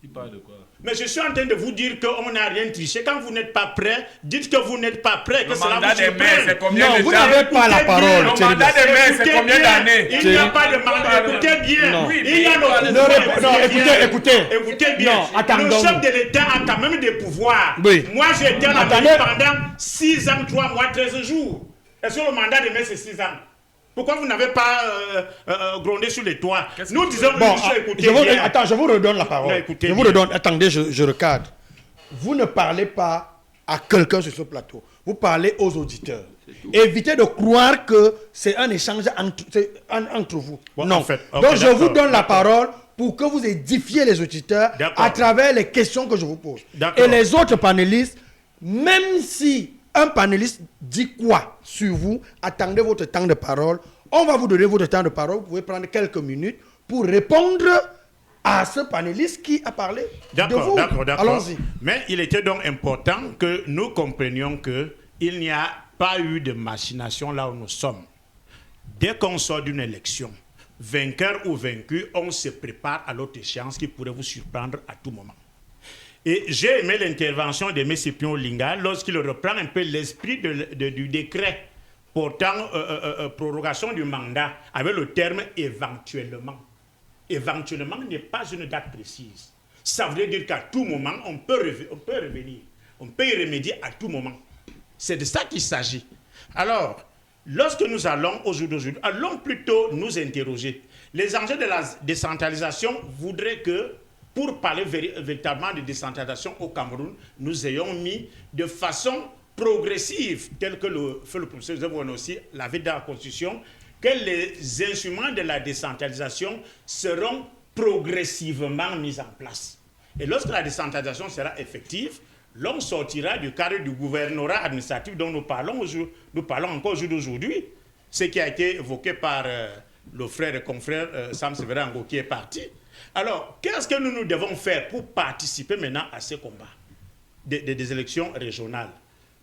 Il parle de quoi? Mais je suis en train de vous dire qu'on n'a rien triché. Quand vous n'êtes pas prêt, dites que vous n'êtes pas prêt, que cela vous surprenne. Non, vous n'avez pas la parole. Le mandat des maires, c'est combien d'années? Il n'y a pas de mandat. Écoutez bien. Il y a le pouvoir. Écoutez bien. Le chef de l'État a quand même des pouvoirs. Oui. Moi, j'ai été en Amérique pendant 6 ans, 3 mois, 13 jours. Est-ce que le mandat des maires, c'est 6 ans? Pourquoi vous n'avez pas grondé sur les toits? Nous disons, attends, je vous redonne la parole. Je vous redonne, attendez, je recadre. Vous ne parlez pas à quelqu'un sur ce plateau. Vous parlez aux auditeurs. Évitez de croire que c'est un échange entre vous. Bon, non. En fait, donc je vous donne la parole pour que vous édifiez les auditeurs à travers les questions que je vous pose. Et les autres panélistes, même si un panéliste dit quoi sur vous, attendez votre temps de parole. On va vous donner votre temps de parole. Vous pouvez prendre quelques minutes pour répondre à ce panéliste qui a parlé de vous. D'accord. Allons-y. Mais il était donc important que nous comprenions qu'il n'y a pas eu de machination là où nous sommes. Dès qu'on sort d'une élection, vainqueur ou vaincu, on se prépare à l'autre échéance qui pourrait vous surprendre à tout moment. Et j'ai aimé l'intervention de M. Pion Linga lorsqu'il reprend un peu l'esprit du décret portant prorogation du mandat avec le terme éventuellement. Éventuellement n'est pas une date précise. Ça veut dire qu'à tout moment, on peut revenir. On peut y remédier à tout moment. C'est de ça qu'il s'agit. Alors, lorsque nous allons au jour d'aujourd'hui, allons plutôt nous interroger. Les enjeux de la décentralisation voudraient que, pour parler véritablement de décentralisation au Cameroun, nous ayons mis de façon progressive, tel que le professeur Zebouane aussi l'avait dans la Constitution, que les instruments de la décentralisation seront progressivement mis en place. Et lorsque la décentralisation sera effective, l'on sortira du cadre du gouvernorat administratif dont nous parlons encore au jour d'aujourd'hui, ce qui a été évoqué par le frère et confrère Sam Severin Ango qui est parti. Alors, qu'est-ce que nous devons faire pour participer maintenant à ces combats des élections régionales?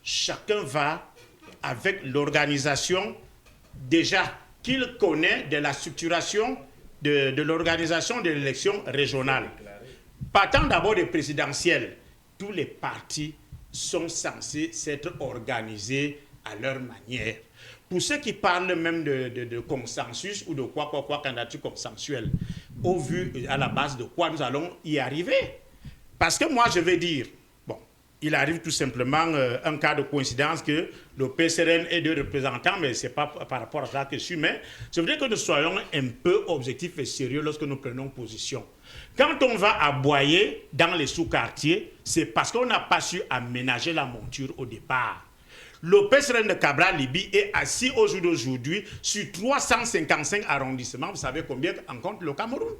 Chacun va avec l'organisation déjà qu'il connaît de la structuration de l'organisation de l'élection régionale. Partant d'abord des présidentielles, tous les partis sont censés s'être organisés à leur manière. Pour ceux qui parlent même de consensus ou de quoi, candidature consensuelle, au vu à la base de quoi nous allons y arriver. Parce que moi, je vais dire, bon, il arrive tout simplement un cas de coïncidence que le PCRN ait 2 représentants, mais ce n'est pas par rapport à ça que je suis. Mais je voudrais que nous soyons un peu objectifs et sérieux lorsque nous prenons position. Quand on va aboyer dans les sous-quartiers, c'est parce qu'on n'a pas su aménager la monture au départ. Le PCRN de Cabral Libye est assis au jour d'aujourd'hui sur 355 arrondissements. Vous savez combien en compte le Cameroun?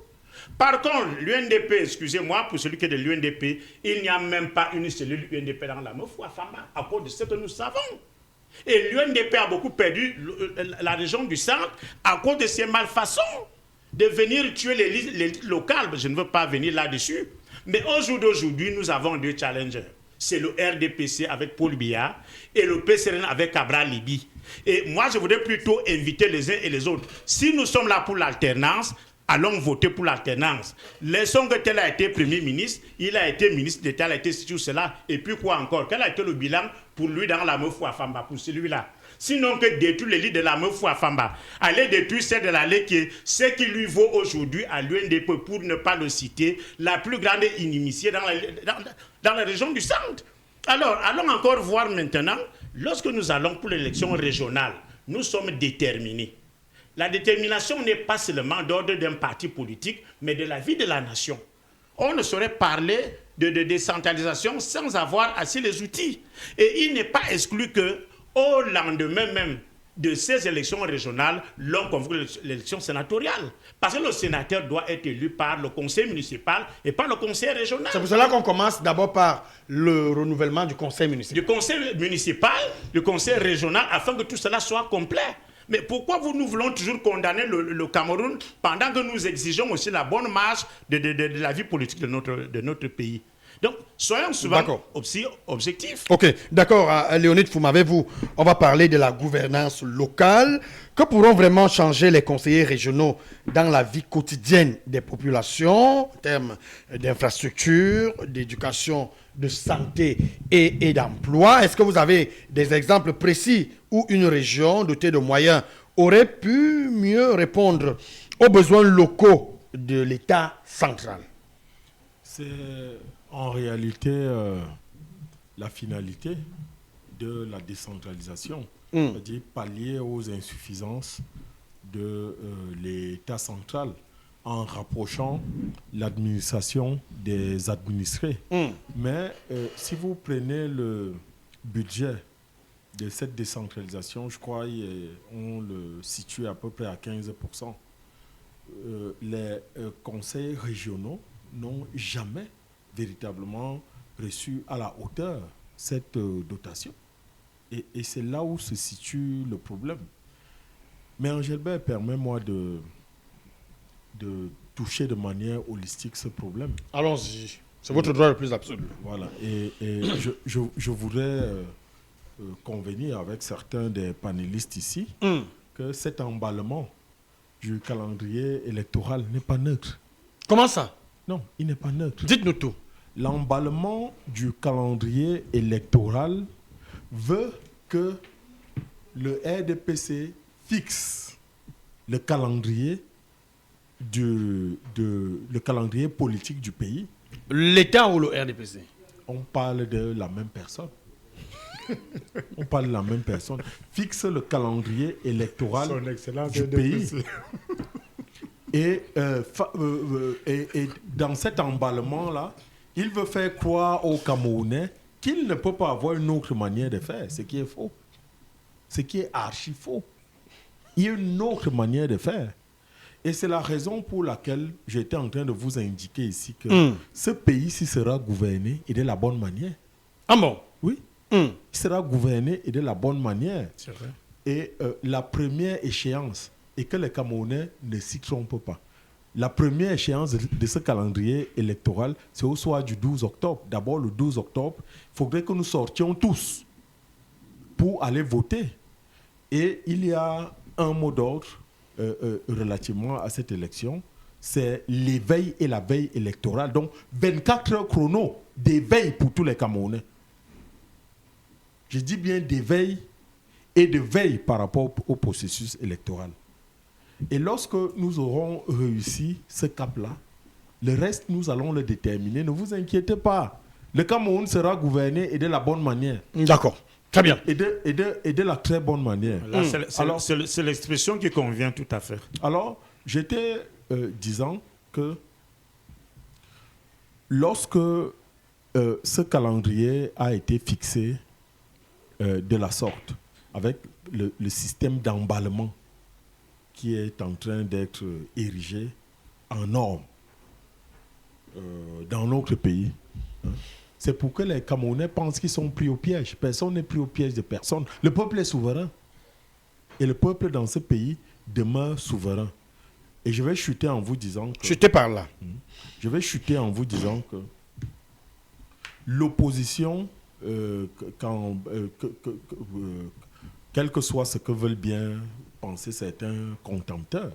Par contre, l'UNDP, excusez-moi, pour celui qui est de l'UNDP, il n'y a même pas une cellule UNDP dans la Mefouafamba, à cause de ce que nous savons. Et l'UNDP a beaucoup perdu la région du centre à cause de ces malfaçons de venir tuer les listes locales. Je ne veux pas venir là-dessus. Mais au jour d'aujourd'hui, nous avons 2 challengers. C'est le RDPC avec Paul Biya et le PCRN avec Cabral Libye. Et moi, je voudrais plutôt inviter les uns et les autres. Si nous sommes là pour l'alternance, allons voter pour l'alternance. Laissons que tel a été Premier ministre, il a été ministre d'État, il a été tout cela. Et puis quoi encore? Quel a été le bilan pour lui dans la Mefouafamba, pour celui-là? Sinon que détruire les lits de la Mefouafamba, aller détruire celle de la Léké, ce qui lui vaut aujourd'hui à l'UNDP, pour ne pas le citer, la plus grande inimitié dans la région du centre. Alors, allons encore voir maintenant, lorsque nous allons pour l'élection régionale, nous sommes déterminés. La détermination n'est pas seulement d'ordre d'un parti politique, mais de la vie de la nation. On ne saurait parler de décentralisation sans avoir assez les outils. Et il n'est pas exclu qu'au lendemain même de ces élections régionales, l'on convoque l'élection sénatoriale. Parce que le sénateur doit être élu par le conseil municipal et par le conseil régional. C'est pour cela qu'on commence d'abord par le renouvellement du conseil municipal. Du conseil municipal, du conseil régional, afin que tout cela soit complet. Mais pourquoi nous voulons toujours condamner le Cameroun pendant que nous exigeons aussi la bonne marche de la vie politique de notre pays? Donc, soyons souvent aussi objectifs. Ok, d'accord. Léonide Foumavé, on va parler de la gouvernance locale. Que pourront vraiment changer les conseillers régionaux dans la vie quotidienne des populations, en termes d'infrastructures, d'éducation, de santé et d'emploi? Est-ce que vous avez des exemples précis où une région dotée de moyens aurait pu mieux répondre aux besoins locaux de l'État central? C'est en réalité la finalité de la décentralisation, c'est-à-dire pallier aux insuffisances de l'État central en rapprochant l'administration des administrés. Mais si vous prenez le budget de cette décentralisation, je crois qu'on le situe à peu près à 15%. Les conseils régionaux n'ont jamais véritablement reçu à la hauteur cette dotation. Et c'est là où se situe le problème. Mais Angelbert, permets-moi de toucher de manière holistique ce problème. Allons-y. C'est votre droit le plus absolu. Voilà. Et je voudrais convenir avec certains des panélistes ici que cet emballement du calendrier électoral n'est pas neutre. Comment ça? Non, il n'est pas neutre. Dites-nous tout. L'emballement du calendrier électoral veut que le RDPC fixe le calendrier le calendrier politique du pays. L'État ou le RDPC? On parle de la même personne. On parle de la même personne. Fixe le calendrier électoral du pays. Et dans cet emballement-là, il veut faire croire aux Camerounais qu'il ne peut pas avoir une autre manière de faire, ce qui est faux. Ce qui est archi faux. Il y a une autre manière de faire. Et c'est la raison pour laquelle j'étais en train de vous indiquer ici que ce pays-ci sera gouverné et de la bonne manière. Ah bon? Oui. Il sera gouverné et de la bonne manière. C'est vrai. Et la première échéance, et que les Camerounais ne s'y trompent pas, la première échéance de ce calendrier électoral, c'est au soir du 12 octobre. D'abord, le 12 octobre, il faudrait que nous sortions tous pour aller voter. Et il y a un mot d'ordre relativement à cette élection, c'est l'éveil et la veille électorale. Donc, 24 heures chrono d'éveil pour tous les Camerounais. Je dis bien d'éveil et de veille par rapport au processus électoral. Et lorsque nous aurons réussi ce cap-là, le reste, nous allons le déterminer. Ne vous inquiétez pas. Le Cameroun sera gouverné et de la bonne manière. D'accord. Très bien. Et de la très bonne manière. Là, c'est l'expression qui convient tout à fait. Alors, j'étais disant que lorsque ce calendrier a été fixé de la sorte, avec le système d'emballement qui est en train d'être érigé en norme dans notre pays, c'est pour que les Camerounais pensent qu'ils sont pris au piège. Personne n'est pris au piège de personne. Le peuple est souverain. Et le peuple dans ce pays demeure souverain. Et je vais chuter en vous disant que... Chuter par là. Je vais chuter en vous disant que l'opposition, quel que soit ce que veulent bien penser certains contempteurs,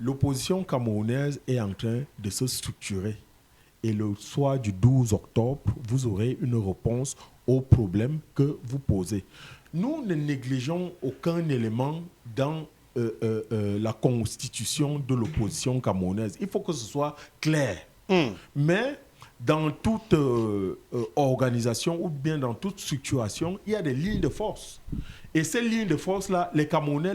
l'opposition camerounaise est en train de se structurer. Et le soir du 12 octobre, vous aurez une réponse aux problèmes que vous posez. Nous ne négligeons aucun élément dans la constitution de l'opposition camerounaise. Il faut que ce soit clair. Mais dans toute organisation ou bien dans toute structuration, il y a des lignes de force. Et ces lignes de force-là, les Camerounais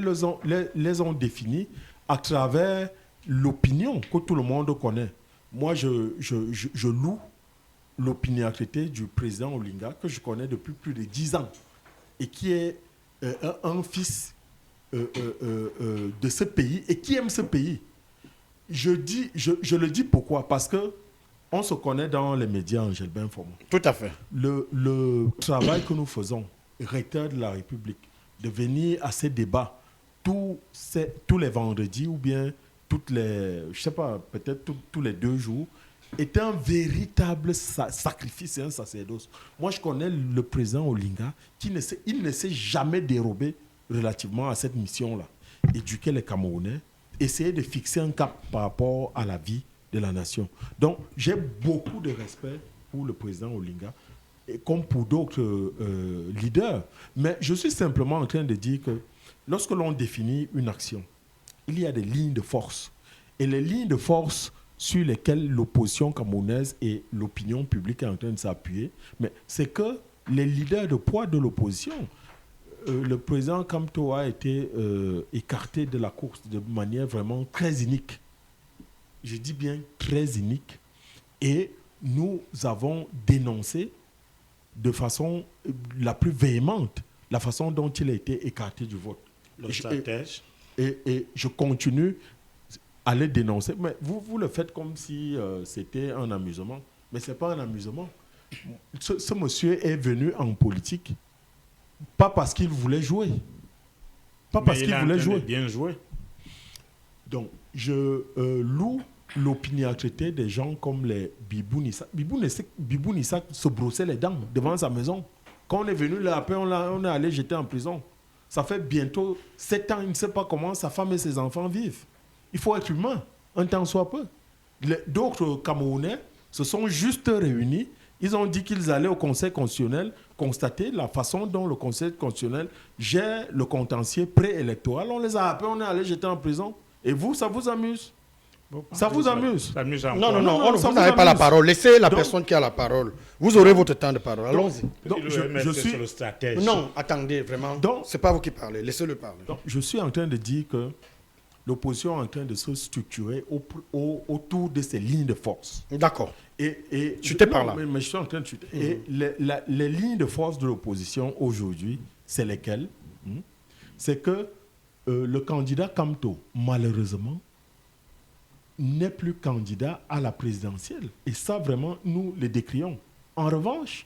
les ont définies à travers l'opinion que tout le monde connaît. Moi, je loue l'opiniâtreté du président Olinga, que je connais depuis plus de 10 ans, et qui est un fils de ce pays, et qui aime ce pays. Je le dis pourquoi? Parce que on se connaît dans les médias, Angèle Benformant. Tout à fait. Le travail que nous faisons, recteur de la République, de venir à ces débats tous les vendredis ou bien toutes les, je sais pas, peut-être tous les 2 jours, est un véritable sacrifice et un sacerdoce. Moi, je connais le président Olinga, il ne s'est jamais dérobé relativement à cette mission-là. Éduquer les Camerounais, essayer de fixer un cap par rapport à la vie de la nation. Donc, j'ai beaucoup de respect pour le président Olinga, et comme pour d'autres leaders. Mais je suis simplement en train de dire que lorsque l'on définit une action, il y a des lignes de force. Et les lignes de force sur lesquelles l'opposition camerounaise et l'opinion publique est en train de s'appuyer, mais c'est que les leaders de poids de l'opposition, le président Kamto a été écarté de la course de manière vraiment très inique. Je dis bien très inique. Et nous avons dénoncé de façon la plus véhémente la façon dont il a été écarté du vote. Le stratège. Et je continue à le dénoncer. Mais vous le faites comme si c'était un amusement. Mais ce n'est pas un amusement. Ce monsieur est venu en politique pas parce qu'il voulait jouer. Pas parce qu'il voulait jouer. Bien jouer. Donc, je loue l'opiniâtreté des gens comme les Bibou Nissa. Bibou Nissa se brossait les dents devant sa maison. Quand on est venu là, après on est allé jeter en prison. Ça fait bientôt 7 ans, il ne sait pas comment sa femme et ses enfants vivent. Il faut être humain, un temps soit peu. D'autres Camerounais se sont juste réunis. Ils ont dit qu'ils allaient au Conseil constitutionnel constater la façon dont le Conseil constitutionnel gère le contentieux préélectoral. On les a appelés, on est allé jeter en prison. Et vous, ça vous amuse? Ça vous amuse? Non, vous n'avez pas la parole. Laissez la personne qui a la parole. Vous aurez votre temps de parole. Allons-y. Je suis le stratège. Non, attendez, vraiment. Ce n'est pas vous qui parlez. Laissez-le parler. Donc, je suis en train de dire que l'opposition est en train de se structurer autour de ces lignes de force. D'accord. Et tu t'es par là. Mais je suis en train de chuter. Et les lignes de force de l'opposition aujourd'hui, c'est lesquelles? C'est que le candidat Kamto, malheureusement, n'est plus candidat à la présidentielle. Et ça, vraiment, nous le décrions. En revanche,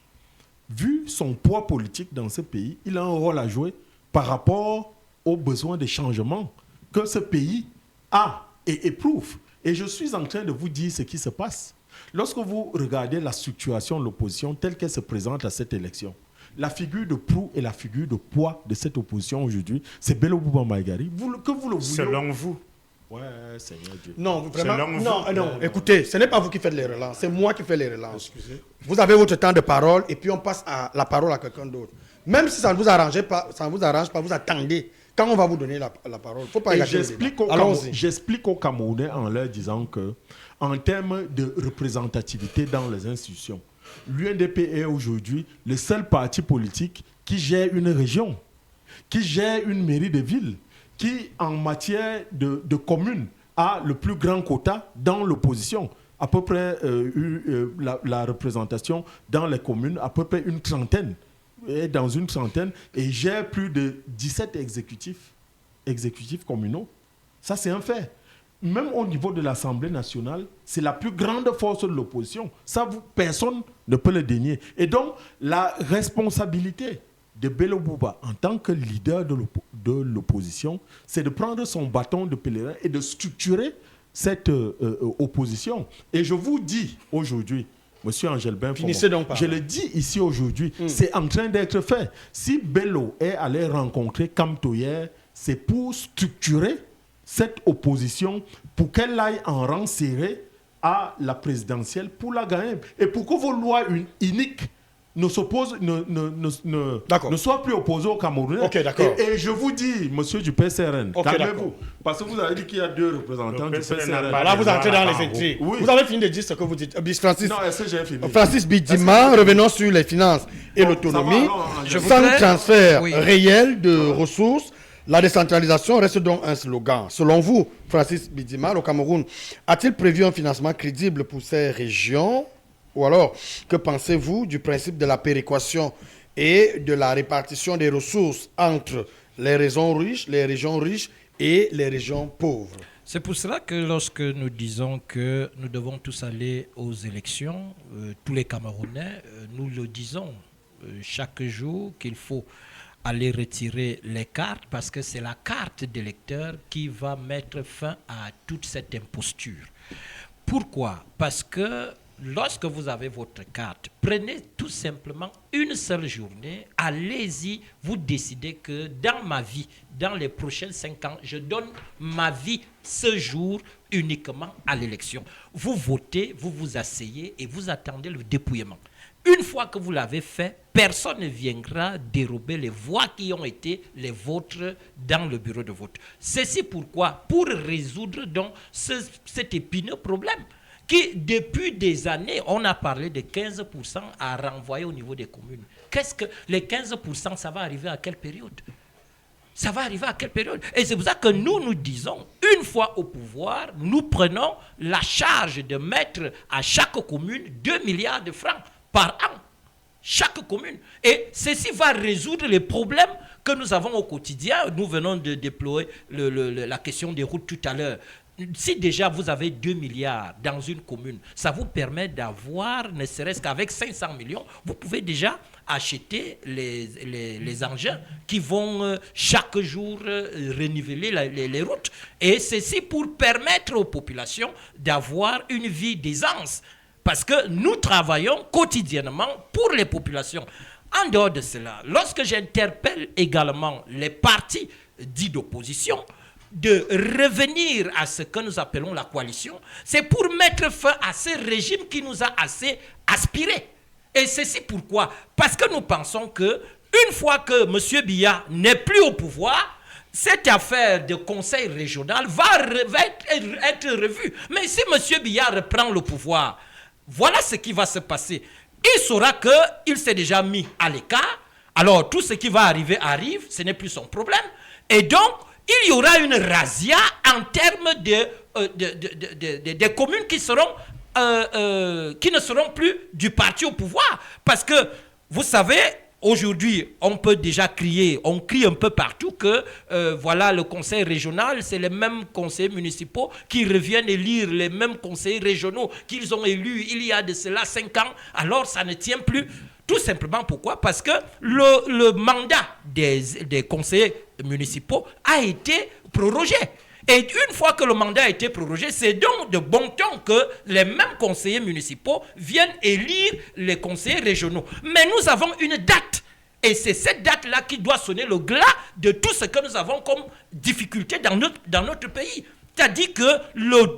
vu son poids politique dans ce pays, il a un rôle à jouer par rapport aux besoins de changement que ce pays a et éprouve. Et je suis en train de vous dire ce qui se passe. Lorsque vous regardez la structuration de l'opposition telle qu'elle se présente à cette élection, la figure de proue et la figure de poids de cette opposition aujourd'hui, c'est Bello Bouba Maïgari. Que vous le vouliez. Selon vous. Ouais, Seigneur Dieu. Non, vraiment. Non, écoutez, ce n'est pas vous qui faites les relances, c'est moi qui fais les relances. Excusez. Vous avez votre temps de parole et puis on passe la parole à quelqu'un d'autre. Même si ça ne vous arrange pas, vous attendez. Quand on va vous donner la parole, il ne faut pas j'explique aux Camerounais en leur disant que, en termes de représentativité dans les institutions, l'UNDP est aujourd'hui le seul parti politique qui gère une région, qui gère une mairie de ville, qui, en matière de communes, a le plus grand quota dans l'opposition. À peu près la représentation dans les communes, à peu près une trentaine. Et dans une trentaine, et gère plus de 17 exécutifs communaux. Ça, c'est un fait. Même au niveau de l'Assemblée nationale, c'est la plus grande force de l'opposition. Ça, personne ne peut le dénier. Et donc, la responsabilité de Bello Bouba, en tant que leader de l'opposition, c'est de prendre son bâton de pèlerin et de structurer cette opposition. Et je vous dis aujourd'hui, Monsieur Angelbin Fomon, je le dis ici aujourd'hui, c'est en train d'être fait. Si Bello est allé rencontrer Kamtoyer, c'est pour structurer cette opposition pour qu'elle aille en rang serré à la présidentielle pour la gagner. Et pour que vos lois uniques ne soient plus opposées aux Camerounais. Ok, d'accord. Et je vous dis, monsieur du PCRN, calmez-vous. Parce que vous avez dit qu'il y a 2 représentants du PCRN. Là, vous entrez dans les intrigues. Oui. Vous avez fini de dire ce que vous dites. Francis, non, est-ce que j'ai fini? Francis Bidima, revenons sur les finances et l'autonomie. Sans transfert réel de ressources, la décentralisation reste donc un slogan. Selon vous, Francis Bidima, le Cameroun a-t-il prévu un financement crédible pour ces régions? Ou alors, que pensez-vous du principe de la péréquation et de la répartition des ressources entre les régions riches et les régions pauvres? C'est pour cela que lorsque nous disons que nous devons tous aller aux élections, tous les Camerounais, nous le disons chaque jour qu'il faut aller retirer les cartes parce que c'est la carte d'électeur qui va mettre fin à toute cette imposture. Pourquoi? Parce que lorsque vous avez votre carte, prenez tout simplement une seule journée, allez-y, vous décidez que dans ma vie, dans les prochains 5 ans, je donne ma vie ce jour uniquement à l'élection. Vous votez, vous vous asseyez et vous attendez le dépouillement. Une fois que vous l'avez fait, personne ne viendra dérober les voix qui ont été les vôtres dans le bureau de vote. Ceci pourquoi? Pour résoudre donc cet épineux problème qui, depuis des années, on a parlé de 15% à renvoyer au niveau des communes. Qu'est-ce que les 15%, ça va arriver à quelle période? Ça va arriver à quelle période? Et c'est pour ça que nous disons, une fois au pouvoir, nous prenons la charge de mettre à chaque commune 2 milliards de francs par an. Chaque commune. Et ceci va résoudre les problèmes que nous avons au quotidien. Nous venons de déployer la question des routes tout à l'heure. Si déjà vous avez 2 milliards dans une commune, ça vous permet d'avoir, ne serait-ce qu'avec 500 millions, vous pouvez déjà acheter les engins qui vont chaque jour reniveler les routes. Et ceci pour permettre aux populations d'avoir une vie d'aisance. Parce que nous travaillons quotidiennement pour les populations. En dehors de cela, lorsque j'interpelle également les partis dits d'opposition, de revenir à ce que nous appelons la coalition, c'est pour mettre fin à ce régime qui nous a assez aspiré. Et ceci pourquoi? Parce que nous pensons que une fois que M. Biya n'est plus au pouvoir, cette affaire de conseil régional va être revue. Mais si M. Biya reprend le pouvoir, voilà ce qui va se passer. Il saura qu'il s'est déjà mis à l'écart. Alors tout ce qui va arriver arrive, ce n'est plus son problème. Et donc, il y aura une razzia en termes de communes qui ne seront plus du parti au pouvoir. Parce que, vous savez, aujourd'hui, on peut déjà crier, on crie un peu partout que voilà, le conseil régional, c'est les mêmes conseillers municipaux qui reviennent élire les mêmes conseillers régionaux qu'ils ont élus il y a de cela 5 ans. Alors, ça ne tient plus. Tout simplement pourquoi? Parce que le mandat des conseillers municipaux a été prorogé. Et une fois que le mandat a été prorogé, c'est donc de bon ton que les mêmes conseillers municipaux viennent élire les conseillers régionaux. Mais nous avons une date. Et c'est cette date-là qui doit sonner le glas de tout ce que nous avons comme difficulté dans notre pays. C'est-à-dire que le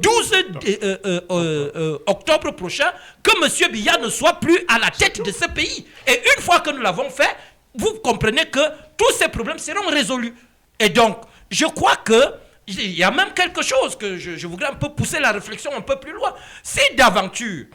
12 octobre prochain, que M. Biya ne soit plus à la tête de ce pays. Et une fois que nous l'avons fait, vous comprenez que tous ces problèmes seront résolus. Et donc, je crois qu'il y a même quelque chose que je voudrais un peu pousser la réflexion un peu plus loin. Si d'aventure,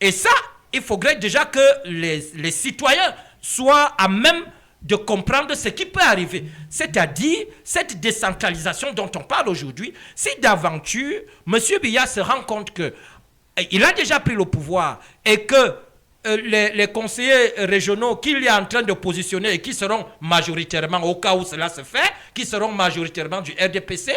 et ça, il faudrait déjà que les citoyens soient à même de comprendre ce qui peut arriver. C'est-à-dire, cette décentralisation dont on parle aujourd'hui, si d'aventure, M. Biya se rend compte qu'il a déjà pris le pouvoir et que les conseillers régionaux qu'il est en train de positionner et qui seront majoritairement, au cas où cela se fait, qui seront majoritairement du RDPC,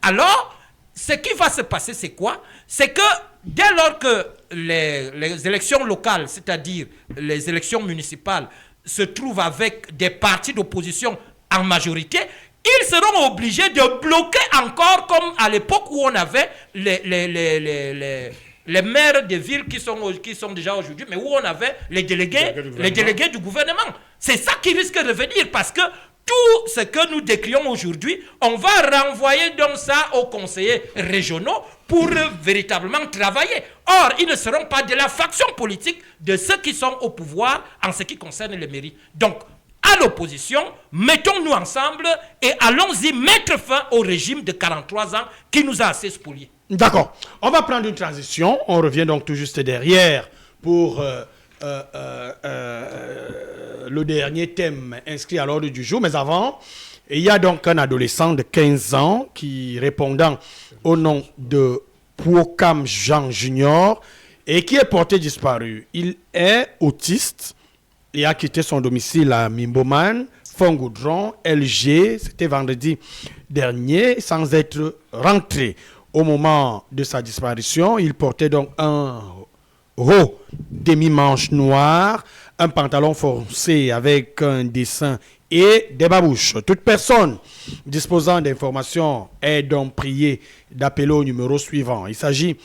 alors, ce qui va se passer, c'est quoi? C'est que dès lors que les élections locales, c'est-à-dire les élections municipales, se trouvent avec des partis d'opposition en majorité, ils seront obligés de bloquer encore comme à l'époque où on avait les maires des villes qui sont déjà aujourd'hui, mais où on avait les délégués du gouvernement. C'est ça qui risque de revenir parce que tout ce que nous décrions aujourd'hui, on va renvoyer donc ça aux conseillers régionaux pour véritablement travailler. Or, ils ne seront pas de la faction politique de ceux qui sont au pouvoir en ce qui concerne les mairies. Donc, à l'opposition, mettons-nous ensemble et allons-y mettre fin au régime de 43 ans qui nous a assez spoliés. D'accord. On va prendre une transition. On revient donc tout juste derrière pour le dernier thème inscrit à l'ordre du jour. Mais avant, il y a donc un adolescent de 15 ans qui, répondant au nom de Pwokam Jean Junior, et qui est porté disparu. Il est autiste et a quitté son domicile à Mimboman, Fongoudron, LG, c'était vendredi dernier, sans être rentré. Au moment de sa disparition, il portait donc un haut demi-manche noir, un pantalon foncé avec un dessin et des babouches. Toute personne disposant d'informations est donc priée d'appeler au numéro suivant. Il s'agit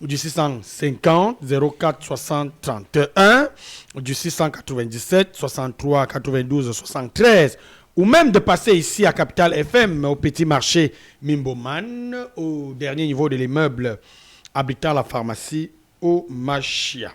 du 650 04 60 31, du 697 63 92 73, ou même de passer ici à Capital FM, au petit marché Mimboman, au dernier niveau de l'immeuble abritant la pharmacie au Machia.